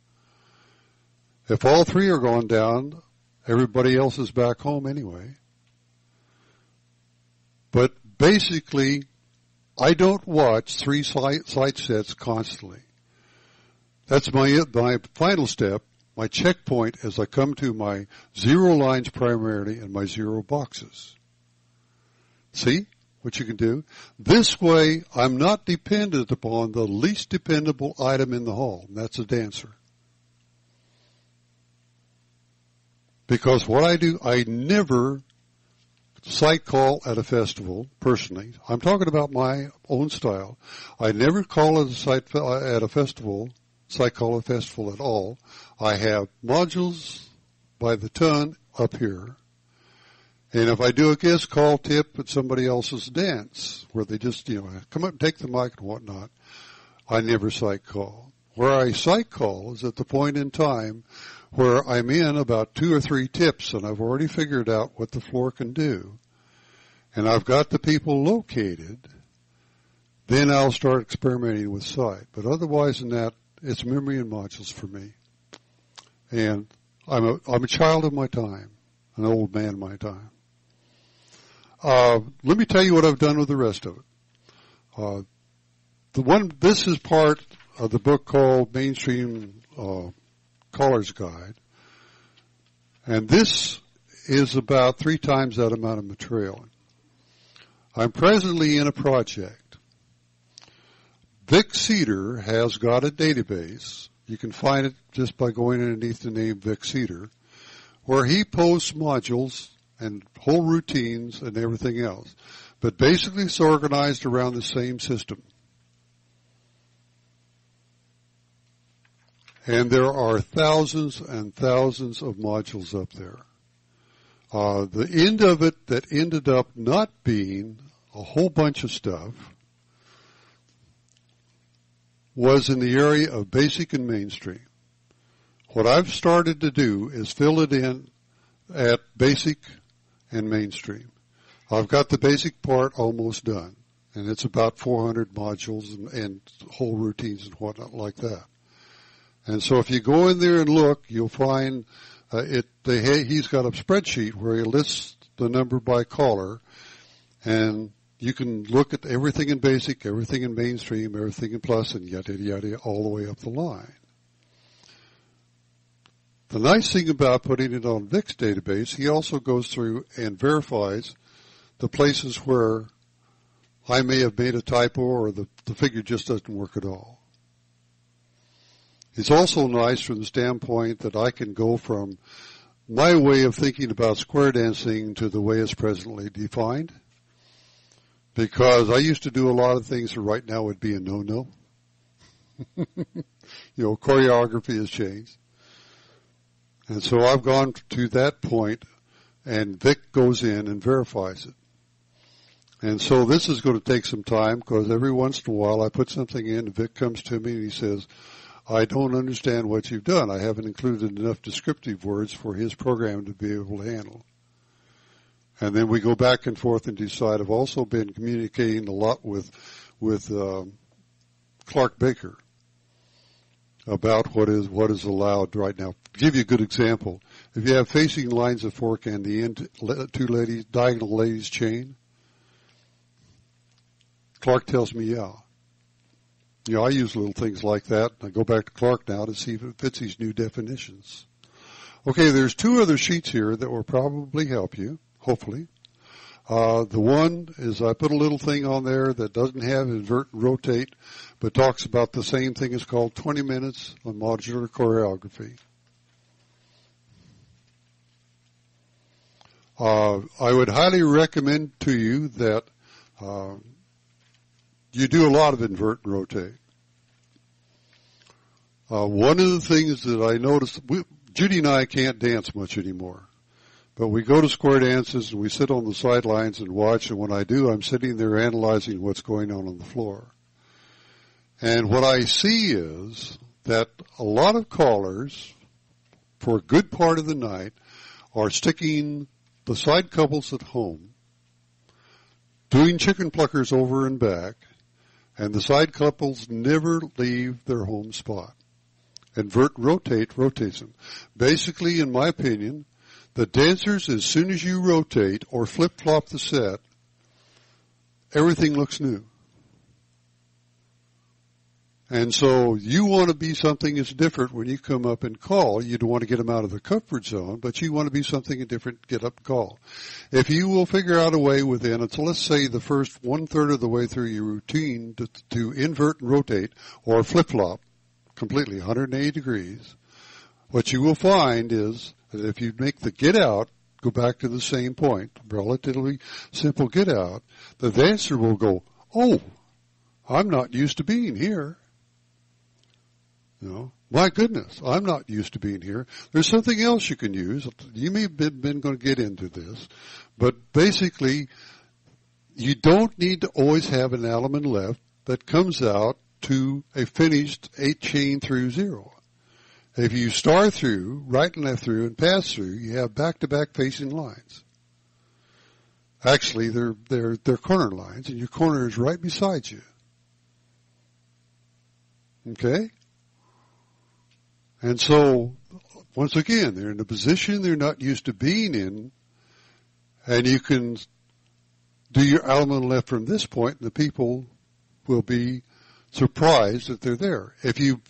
If all 3 are gone down, everybody else is back home anyway. But basically, I don't watch 3 sight sets constantly. That's my final step, my checkpoint as I come to my 0 lines primarily and my 0 boxes. See what you can do? This way, I'm not dependent upon the least dependable item in the hall, and that's a dancer. Because what I do, I never sight call at a festival, personally. I'm talking about my own style. I never call at a festival, sight call at a festival at all. I have modules by the ton up here. And if I do a guest call tip at somebody else's dance, where they just, come up and take the mic and whatnot, I never sight call. Where I sight call is at the point in time where I'm in about 2 or 3 tips and I've already figured out what the floor can do, and I've got the people located, then I'll start experimenting with sight. But otherwise than that, it's memory and modules for me. And I'm a child of my time, an old man of my time. Let me tell you what I've done with the rest of it. This is part of the book called Mainstream Caller's Guide. And this is about 3 times that amount of material. I'm presently in a project. Vic Cedar has got a database. You can find it just by going underneath the name Vic Cedar, where he posts modules and whole routines and everything else. But basically it's organized around the same system. And there are thousands and thousands of modules up there. The end of it that ended up not being a whole bunch of stuff was in the area of basic and mainstream. What I've started to do is fill it in at basic and mainstream. I've got the basic part almost done, and it's about 400 modules and whole routines and whatnot like that. And so if you go in there and look, you'll find he's got a spreadsheet where he lists the number by caller, and you can look at everything in basic, everything in mainstream, everything in plus, and yada, yada, all the way up the line. The nice thing about putting it on Vic's database, he also goes through and verifies the places where I may have made a typo or the figure just doesn't work at all. It's also nice from the standpoint that I can go from my way of thinking about square dancing to the way it's presently defined, because I used to do a lot of things that right now would be a no-no. Choreography has changed. And so I've gone to that point, and Vic goes in and verifies it. And so this is going to take some time, because every once in a while I put something in, and Vic comes to me and he says, I don't understand what you've done. I haven't included enough descriptive words for his program to be able to handle. And then we go back and forth and decide. I've also been communicating a lot with Clark Baker about what is allowed right now. To give you a good example, if you have facing lines of fork and the end two ladies, diagonal ladies chain? Clark tells me, yeah. You know, I use little things like that. I go back to Clark now to see if it fits these new definitions. Okay, there's two other sheets here that will probably help you, hopefully. The one is I put a little thing on there that doesn't have invert and rotate, but talks about the same thing. It's called 20 Minutes on Modular Choreography. I would highly recommend to you that you do a lot of invert and rotate. One of the things that I noticed, Judy and I can't dance much anymore. But we go to square dances and we sit on the sidelines and watch, and when I do, I'm sitting there analyzing what's going on the floor. And what I see is that a lot of callers, for a good part of the night, are sticking the side couples at home, doing chicken pluckers over and back, and the side couples never leave their home spot. Invert, rotates them. Basically, in my opinion, the dancers, as soon as you rotate or flip-flop the set, everything looks new. And so you want to be something that's different when you come up and call. You don't want to get them out of the comfort zone, but you want to be something different, get up and call. If you will figure out a way within it, so let's say the first 1/3 of the way through your routine to invert and rotate or flip-flop completely 180 degrees, what you will find is that if you make the get out, go back to the same point, relatively simple get out, the dancer will go, oh, I'm not used to being here. You know, my goodness, I'm not used to being here. There's something else you can use. You may have been going to get into this, but basically, you don't need to always have an element left that comes out to a finished 8 chain through 0. If you star through, right and left through, and pass through, you have back-to-back facing lines. Actually, they're corner lines, and your corner is right beside you. Okay? And so, once again, they're in a position they're not used to being in, and you can do your element left from this point, and the people will be surprised that they're there. If you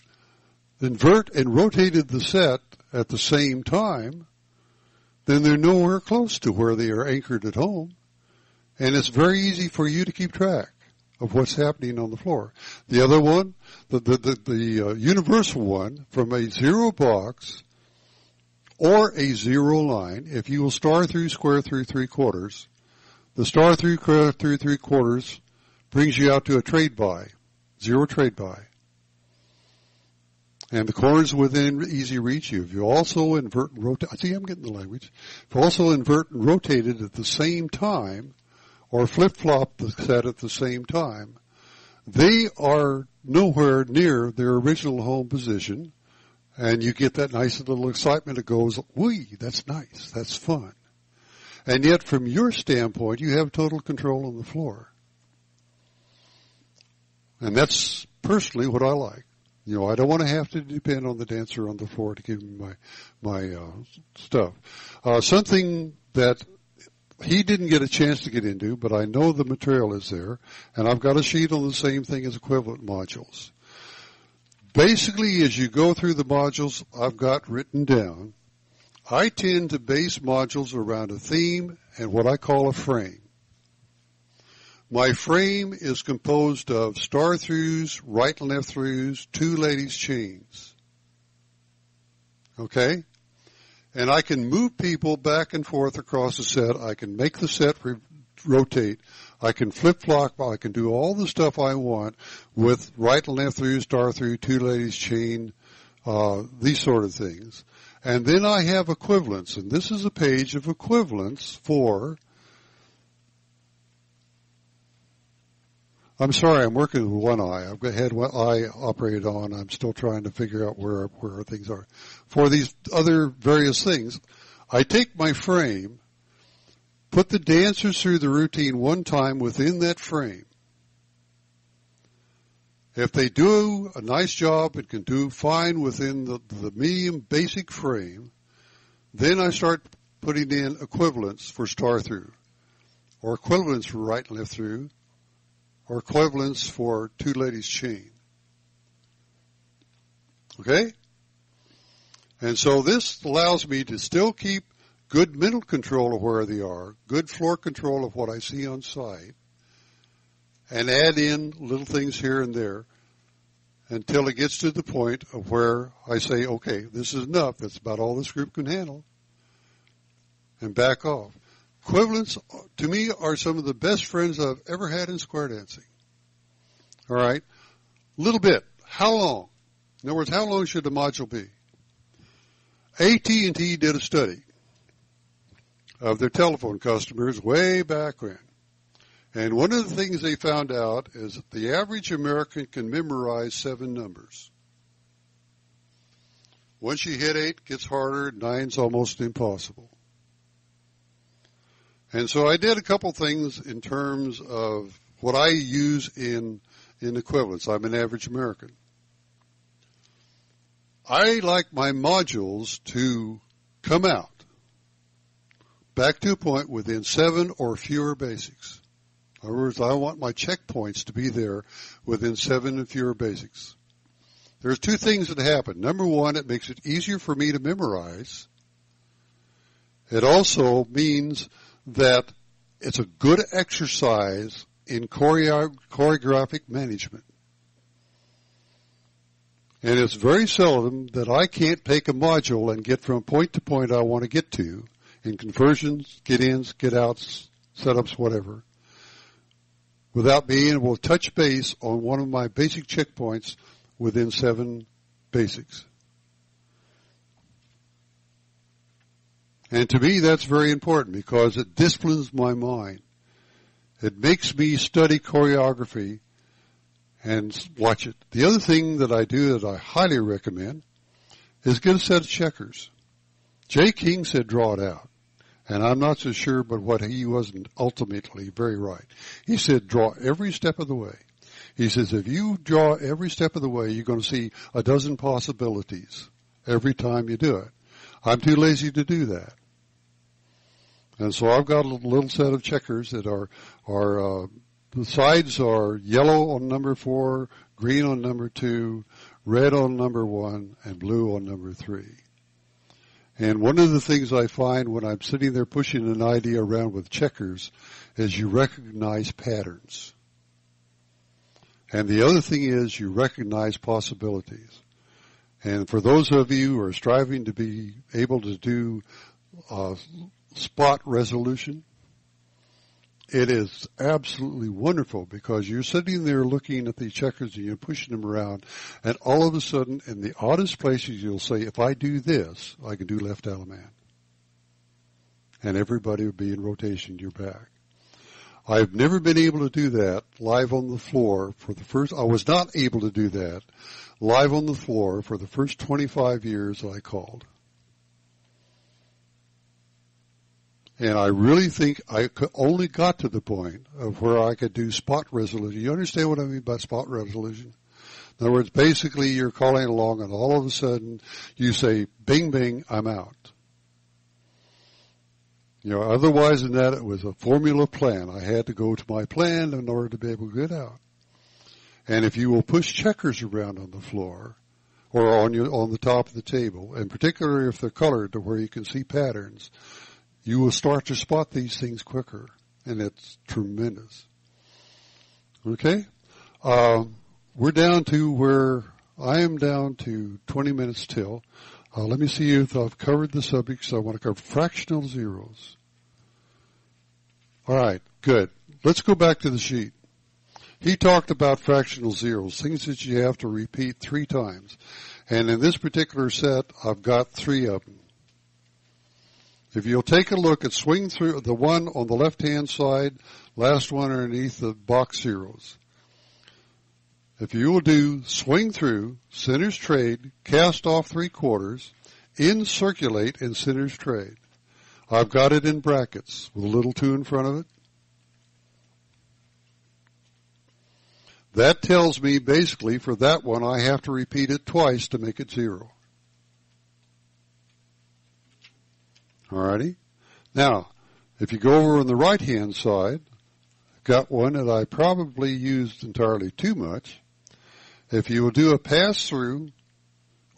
invert and rotated the set at the same time, then they're nowhere close to where they are anchored at home, and it's very easy for you to keep track of what's happening on the floor. The other one, the universal one, from a 0 box or a 0 line, if you will star through, square through 3/4, the star through, square through 3/4 brings you out to a trade by, 0 trade by. And the corners within easy reach you. If you also invert and rotate, see, I'm getting the language. If you also invert and rotate it at the same time, or flip-flop the set at the same time, they are nowhere near their original home position, and you get that nice little excitement that goes, whee, that's nice, that's fun. And yet, from your standpoint, you have total control on the floor. And that's personally what I like. You know, I don't want to have to depend on the dancer on the floor to give me my stuff. Something that he didn't get a chance to get into, but I know the material is there, and I've got a sheet on the same thing as equivalent modules. Basically, as you go through the modules I've got written down, I tend to base modules around a theme and what I call a frame. My frame is composed of star throughs, right and left throughs, 2 ladies chains. Okay? And I can move people back and forth across the set. I can make the set rotate. I can flip-flop. I can do all the stuff I want with right and left through, star through, 2 ladies chain, these sort of things. And then I have equivalents. And this is a page of equivalents for... I'm sorry, I'm working with one eye. I've had one eye operated on. I'm still trying to figure out where things are. For these other various things, I take my frame, put the dancers through the routine one time within that frame. If they do a nice job and can do fine within the medium basic frame, Then I start putting in equivalents for star through, or equivalents for right and left through, or equivalents for two ladies chain. Okay? And so this allows me to still keep good mental control of where they are, good floor control of what I see on site, and add in little things here and there until it gets to the point of where I say, okay, this is enough. That's about all this group can handle, and back off. Equivalents, to me, are some of the best friends I've ever had in square dancing. All right? Little bit. How long? In other words, how long should the module be? AT&T did a study of their telephone customers way back when. And one of the things they found out is that the average American can memorize 7 numbers. Once you hit 8, it gets harder. 9's almost impossible. And so I did a couple things in terms of what I use in equivalence. I'm an average American. I like my modules to come out back to a point within 7 or fewer basics. In other words, I want my checkpoints to be there within 7 and fewer basics. There's 2 things that happen. Number 1, it makes it easier for me to memorize. It also means that it's a good exercise in choreographic management. And it's very seldom that I can't take a module and get from point to point I want to get to in conversions, get-ins, get-outs, setups, whatever, without being able to touch base on one of my basic checkpoints within 7 basics. And to me, that's very important because it disciplines my mind. It makes me study choreography and watch it. The other thing that I do that I highly recommend is get a set of checkers. Jay King said draw it out. And I'm not so sure, but what he wasn't ultimately very right. He said draw every step of the way. He says if you draw every step of the way, you're going to see a dozen possibilities every time you do it. I'm too lazy to do that. And so I've got a little set of checkers that are the sides are yellow on number 4, green on number 2, red on number 1, and blue on number 3. And one of the things I find when I'm sitting there pushing an idea around with checkers is you recognize patterns. And the other thing is you recognize possibilities. And for those of you who are striving to be able to do spot resolution, it is absolutely wonderful because you're sitting there looking at the checkers and you're pushing them around, and all of a sudden, in the oddest places, you'll say, if I do this, I can do left Alaman. And everybody would be in rotation, you're back. I've never been able to do that live on the floor I was not able to do that live on the floor for the first 25 years I called. And I really think I only got to the point of where I could do spot resolution. You understand what I mean by spot resolution? In other words, basically you're calling along and all of a sudden you say, bing, bing, I'm out. Otherwise than that, it was a formula plan. I had to go to my plan in order to be able to get out. And if you will push checkers around on the floor or on the top of the table, and particularly if they're colored to where you can see patterns, you will start to spot these things quicker, and it's tremendous. Okay? We're down to where I am down to 20 minutes till. Let me see if I've covered the subjects. I want to cover fractional zeros. All right, good. Let's go back to the sheet. He talked about fractional zeros, things that you have to repeat 3 times. And in this particular set, I've got 3 of them. If you'll take a look at swing through the one on the left-hand side, last one underneath the box zeros. If you will do swing through, centers trade, cast off 3/4, in circulate, and centers trade. I've got it in brackets with a little 2 in front of it. That tells me basically for that one I have to repeat it twice to make it 0. Alrighty. Now, if you go over on the right-hand side, got one that I probably used entirely too much. If you will do a pass-through,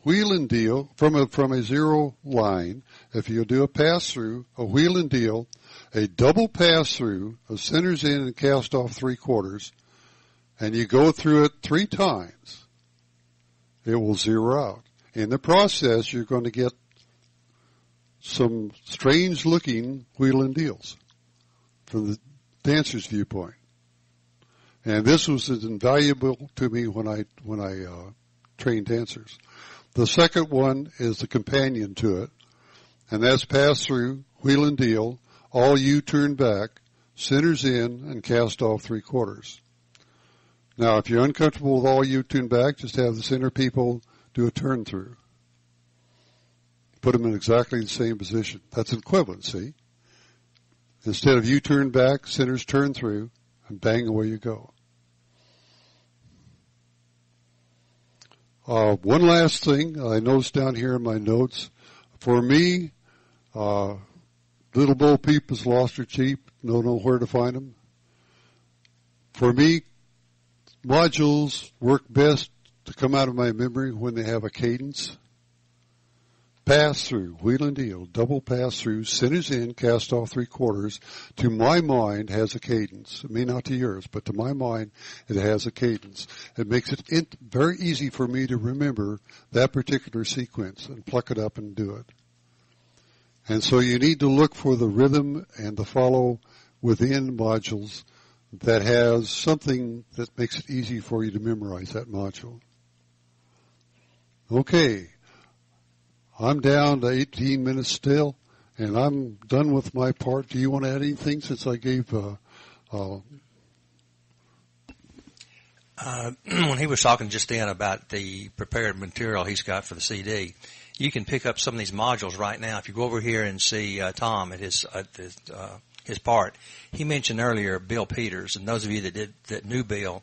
wheel and deal from a zero line, if you'll do a pass-through, a wheel and deal, a double pass-through of centers in and cast off 3/4, and you go through it 3 times, it will zero out. In the process, you're going to get some strange-looking wheel and deals from the dancer's viewpoint. And this was invaluable to me when I trained dancers. The second one is the companion to it, and that's pass-through, wheel and deal, all U-turn back, centers in, and cast off 3/4. Now, if you're uncomfortable with all U-turn back, just have the center people do a turn through. Put them in exactly the same position. That's an equivalent, see? Instead of U-turn back, centers turn through, and bang, away you go. One last thing I noticed down here in my notes. For me, little Bo Peep is lost or cheap. Don't know where to find them. For me, modules work best to come out of my memory when they have a cadence. Pass through, wheel and deal, double pass through, centers in, cast off 3/4, to my mind has a cadence. It may not to yours, but to my mind it has a cadence. It makes it very easy for me to remember that particular sequence and pluck it up and do it. And so you need to look for the rhythm and the follow within modules that has something that makes it easy for you to memorize that module. Okay. I'm down to 18 minutes still, and I'm done with my part. Do you want to add anything since I gave when he was talking just then about the prepared material he's got for the CD, you can pick up some of these modules right now. If you go over here and see Tom at his part, he mentioned earlier Bill Peters, and those of you that knew Bill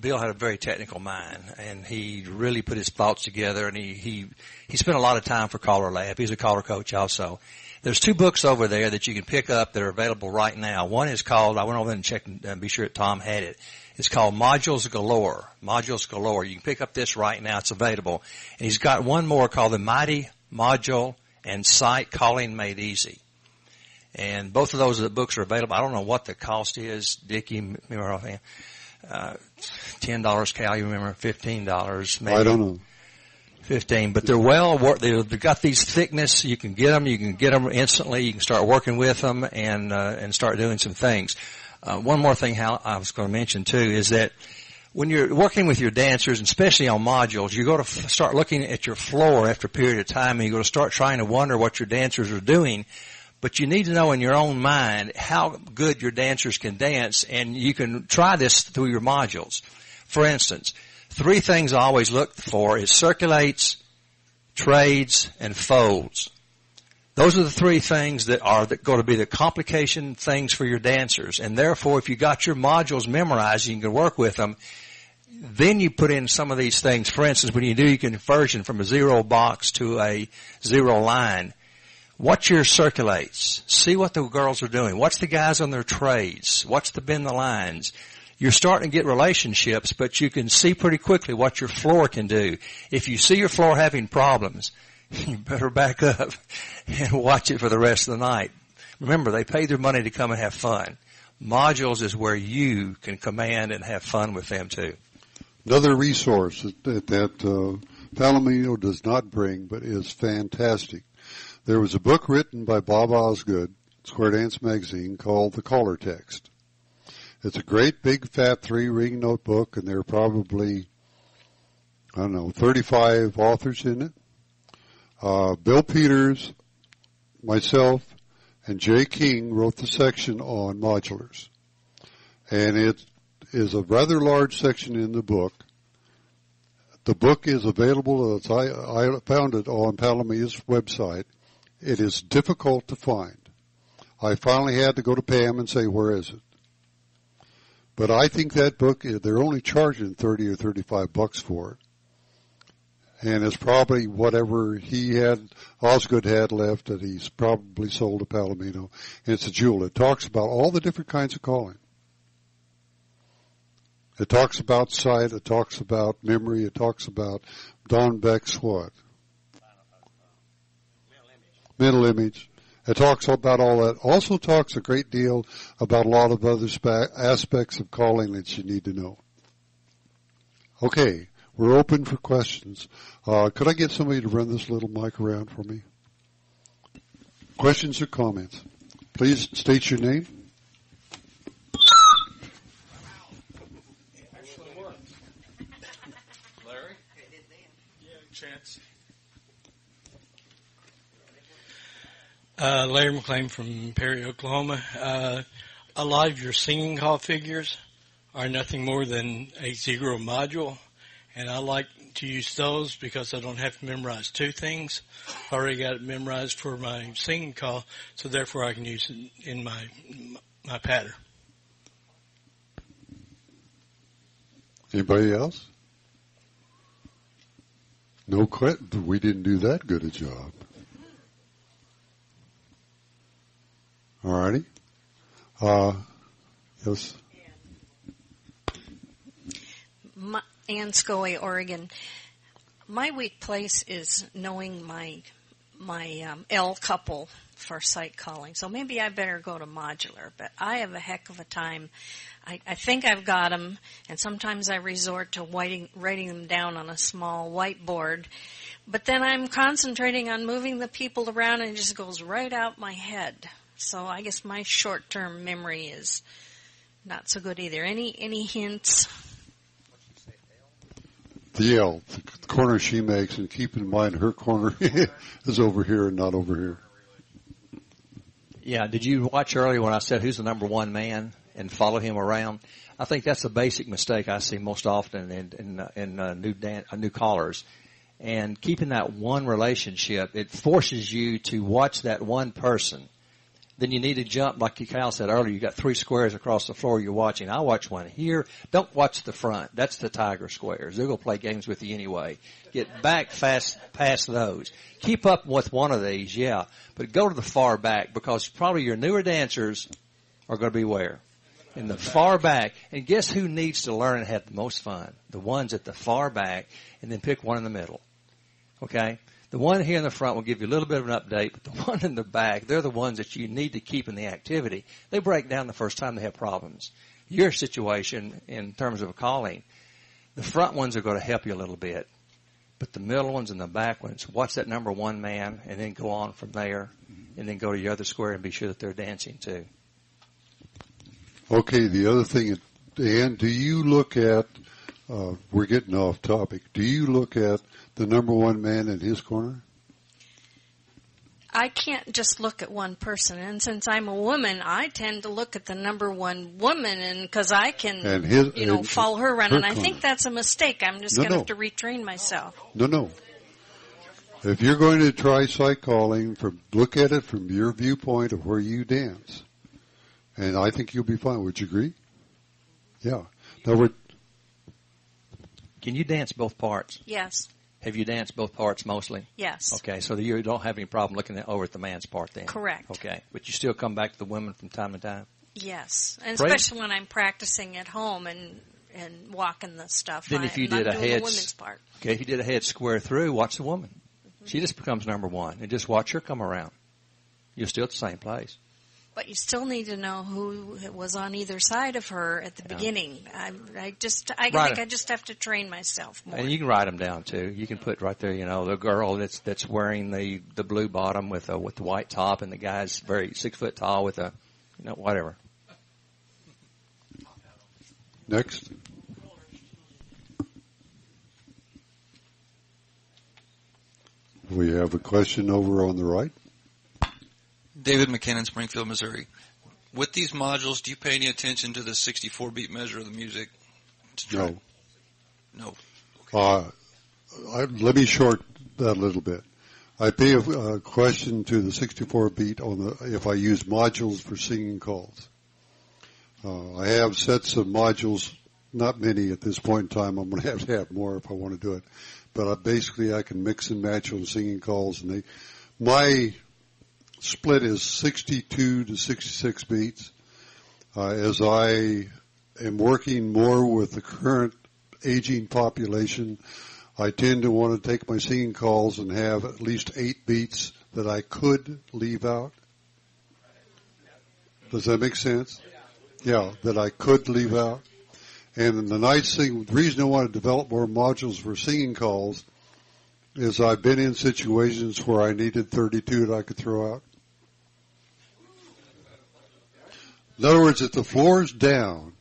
had a very technical mind, and he really put his thoughts together, and he spent a lot of time for CALLERLAB. He's a caller coach also. There's 2 books over there that you can pick up that are available right now. One is called, I went over and checked and be sure that Tom had it. It's called Modules Galore. Modules Galore. You can pick up this right now. It's available. And he's got one more called The Mighty Module and Site Calling Made Easy. And both of those books are available. I don't know what the cost is, Dickie, remember offhand? $10, Cal, you remember, $15, maybe. I don't know. 15, but they're well worth. They've got these thickness. You can get them. You can get them instantly. You can start working with them and start doing some things. One more thing, Hal, I was going to mention too, is that when you're working with your dancers, and especially on modules, you go to start looking at your floor after a period of time, and you go to start trying to wonder what your dancers are doing. But you need to know in your own mind how good your dancers can dance, and you can try this through your modules. For instance, 3 things I always look for is circulates, trades, and folds. Those are the 3 things that are going to be the complication things for your dancers. And therefore, if you got your modules memorized, you can work with them. Then you put in some of these things. For instance, when you do your conversion from a 0 box to a 0 line, watch your circulates. See what the girls are doing. Watch the guys on their trades. Watch the bend the lines. You're starting to get relationships, but you can see pretty quickly what your floor can do. If you see your floor having problems, you better back up and watch it for the rest of the night. Remember, they paid their money to come and have fun. Modules is where you can command and have fun with them too. Another resource that Palomino does not bring, but is fantastic. There was a book written by Bob Osgood, Square Dance Magazine, called The Caller Text. It's a great big fat 3-ring notebook, and there are probably, 35 authors in it. Bill Peters, myself, and Jay King wrote the section on modulars. And it is a rather large section in the book. The book is available, I found it on Palomia's website. It is difficult to find. I finally had to go to Pam and say, where is it? But I think that book, they're only charging $30 or $35 for it. And it's probably whatever Osgood had left that he's probably sold to Palomino. And it's a jewel. It talks about all the different kinds of calling. It talks about sight. It talks about memory. It talks about Don Beck's what? Mental image. It talks about all that. Also talks a great deal about a lot of other aspects of calling that you need to know. Okay, we're open for questions. Could I get somebody to run this little mic around for me? Questions or comments? Please state your name. Larry? Chance. Larry McLean from Perry, Oklahoma. A lot of your singing call figures are nothing more than a zero module, and I like to use those because I don't have to memorize two things. I already got it memorized for my singing call, so therefore I can use it in my pattern. Anybody else? No question. We didn't do that good a job. All righty. Yes. Ann Scully, Oregon. My weak place is knowing my L couple for sight calling. So maybe I better go to modular. But I have a heck of a time. I think I've got them, and sometimes I resort to writing them down on a small whiteboard. But then I'm concentrating on moving the people around, and it just goes right out my head. So I guess my short-term memory is not so good either. Any hints? The L, the corner she makes, and keep in mind her corner is over here and not over here. Yeah, did you watch earlier when I said who's the number one man and follow him around? I think that's a basic mistake I see most often in new callers. And keeping that one relationship, it forces you to watch that one person. Then you need to jump, like Kyle said earlier, you got 3 squares across the floor you're watching. I watch one here. Don't watch the front. That's the tiger squares. They're going to play games with you anyway. Get back fast past those. Keep up with one of these, yeah, but go to the far back because probably your newer dancers are going to be where? In the far back. And guess who needs to learn and have the most fun? The ones at the far back, and then pick one in the middle. Okay? The one here in the front will give you a little bit of an update, but the one in the back, they're the ones that you need to keep in the activity. They break down the first time they have problems. Your situation in terms of a calling, the front ones are going to help you a little bit, but the middle ones and the back ones, watch that number one man and then go on from there and then go to your other square and be sure that they're dancing too. Okay, the other thing, Dan, do you look at, we're getting off topic, do you look at the number one man in his corner? I can't just look at one person, and since I'm a woman, I tend to look at the number one woman, and because I can, follow her around, and I think that's a mistake. I'm just going to have to retrain myself. No. If you're going to try sight calling, look at it from your viewpoint of where you dance, and I think you'll be fine. Would you agree? Yeah. Now Can you dance both parts? Yes. Have you danced both parts mostly? Yes. Okay, so you don't have any problem looking over at the man's part then? Correct. Okay, but you still come back to the women from time to time? Yes, and especially when I'm practicing at home and walking the stuff. Then if you did a head, okay, if you did a head square through, watch the woman. Mm-hmm. She just becomes number one, and just watch her come around. You're still at the same place. But you still need to know who was on either side of her at the beginning. I think I just have to train myself more. And you can write them down too. You can put right there, the girl that's wearing the blue bottom with the white top, and the guy's very 6 foot tall with a, whatever. Next. We have a question over on the right. David McKinnon, Springfield, Missouri. With these modules, do you pay any attention to the 64-beat measure of the music? No. Okay. Let me short that a little bit. I pay a question to the 64-beat if I use modules for singing calls. I have sets of modules, not many at this point in time. I'm going to have more if I want to do it. but I can mix and match on singing calls. And my split is 62 to 66 beats. As I am working more with the current aging population, I tend to want to take my singing calls and have at least 8 beats that I could leave out. Does that make sense? Yeah, that I could leave out. And the nice thing, the reason I want to develop more modules for singing calls is I've been in situations where I needed 32 that I could throw out. In other words, if the floor's down,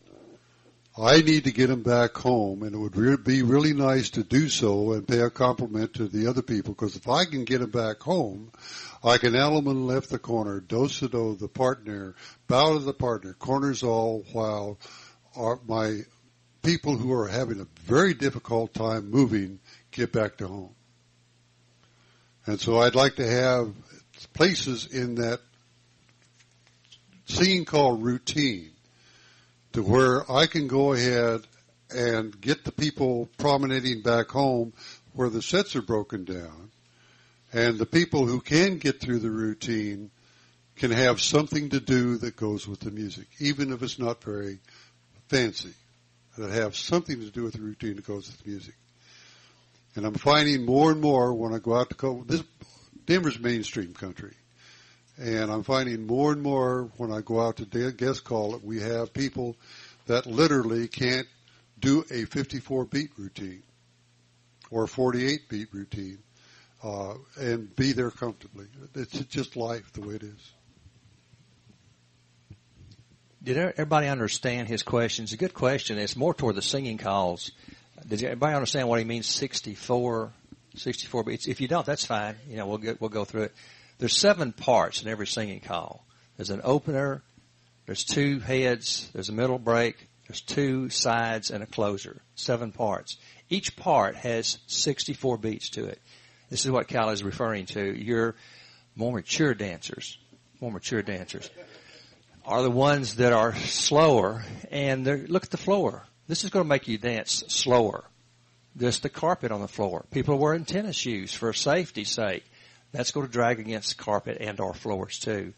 I need to get them back home, and it would be really nice to do so and pay a compliment to the other people, because if I can get them back home, I can element left the corner, do-si-do the partner, bow to the partner, corners all, while my people who are having a very difficult time moving get back to home. And so I'd like to have places in that singing call routine to where I can go ahead and get the people promenading back home where the sets are broken down, and the people who can get through the routine can have something to do that goes with the music, even if it's not very fancy, that have something to do with the routine that goes with the music. And I'm finding more and more when I go out to Denver's mainstream country. And I'm finding more and more when I go out to guest call that we have people that literally can't do a 54-beat routine or 48-beat routine and be there comfortably. It's just life the way it is. Did everybody understand his question? It's a good question. It's more toward the singing calls. Did everybody understand what he means, 64 beats? If you don't, that's fine. We'll go through it. There's 7 parts in every singing call. There's an opener, there's 2 heads, there's a middle break, there's 2 sides, and a closer. 7 parts. Each part has 64 beats to it. This is what Cal is referring to. Your more mature dancers are the ones that are slower, and look at the floor. This is going to make you dance slower. Just the carpet on the floor. People are wearing tennis shoes for safety's sake. That's going to drag against carpet and or floors too.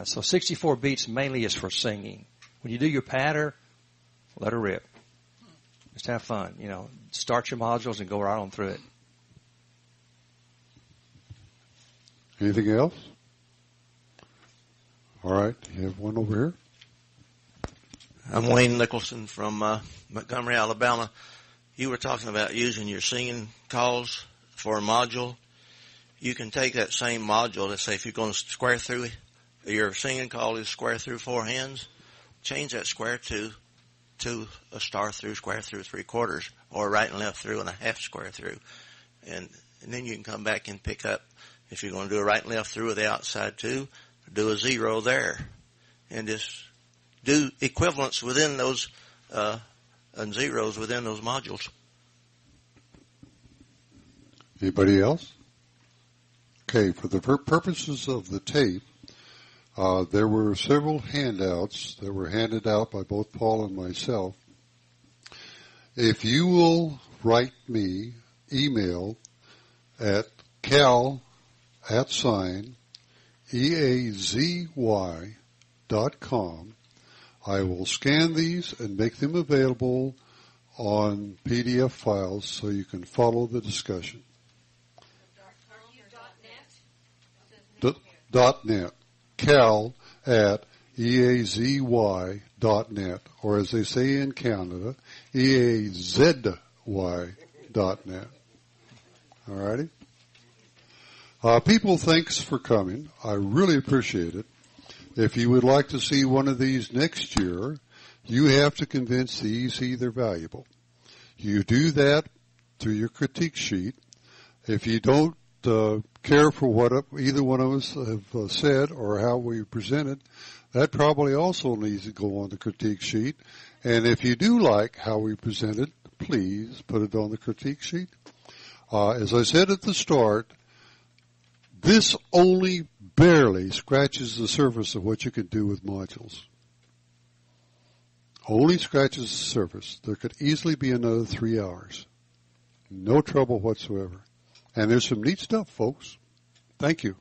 So 64 beats mainly is for singing. When you do your patter, let her rip. Just have fun. Start your modules and go right on through it. Anything else? All right. You have one over here. I'm Wayne Nicholson from Montgomery, Alabama. You were talking about using your singing calls for a module. You can take that same module, let's say if you're going to square through, your singing call is square through 4 hands, change that square to a star through, square through 3/4, or right and left through and a half square through. And then you can come back and pick up, if you're going to do a right and left through with the outside 2, do a 0 there. And just do equivalents within those, and zeros within those modules. Anybody else? Okay, for the purposes of the tape, there were several handouts that were handed out by both Paul and myself. If you will write me email at cal@eazy.com, I will scan these and make them available on PDF files so you can follow the discussion. .net, cal@eazy.net, or as they say in Canada, eazy.net. All righty? People, thanks for coming. I really appreciate it. If you would like to see one of these next year, you have to convince the EC they're valuable. You do that through your critique sheet. If you don't care for what either one of us have said or how we presented, that probably also needs to go on the critique sheet. And if you do like how we presented, please put it on the critique sheet. As I said at the start, this only barely scratches the surface of what you can do with modules. Only scratches the surface. There could easily be another 3 hours. No trouble whatsoever. And there's some neat stuff, folks. Thank you.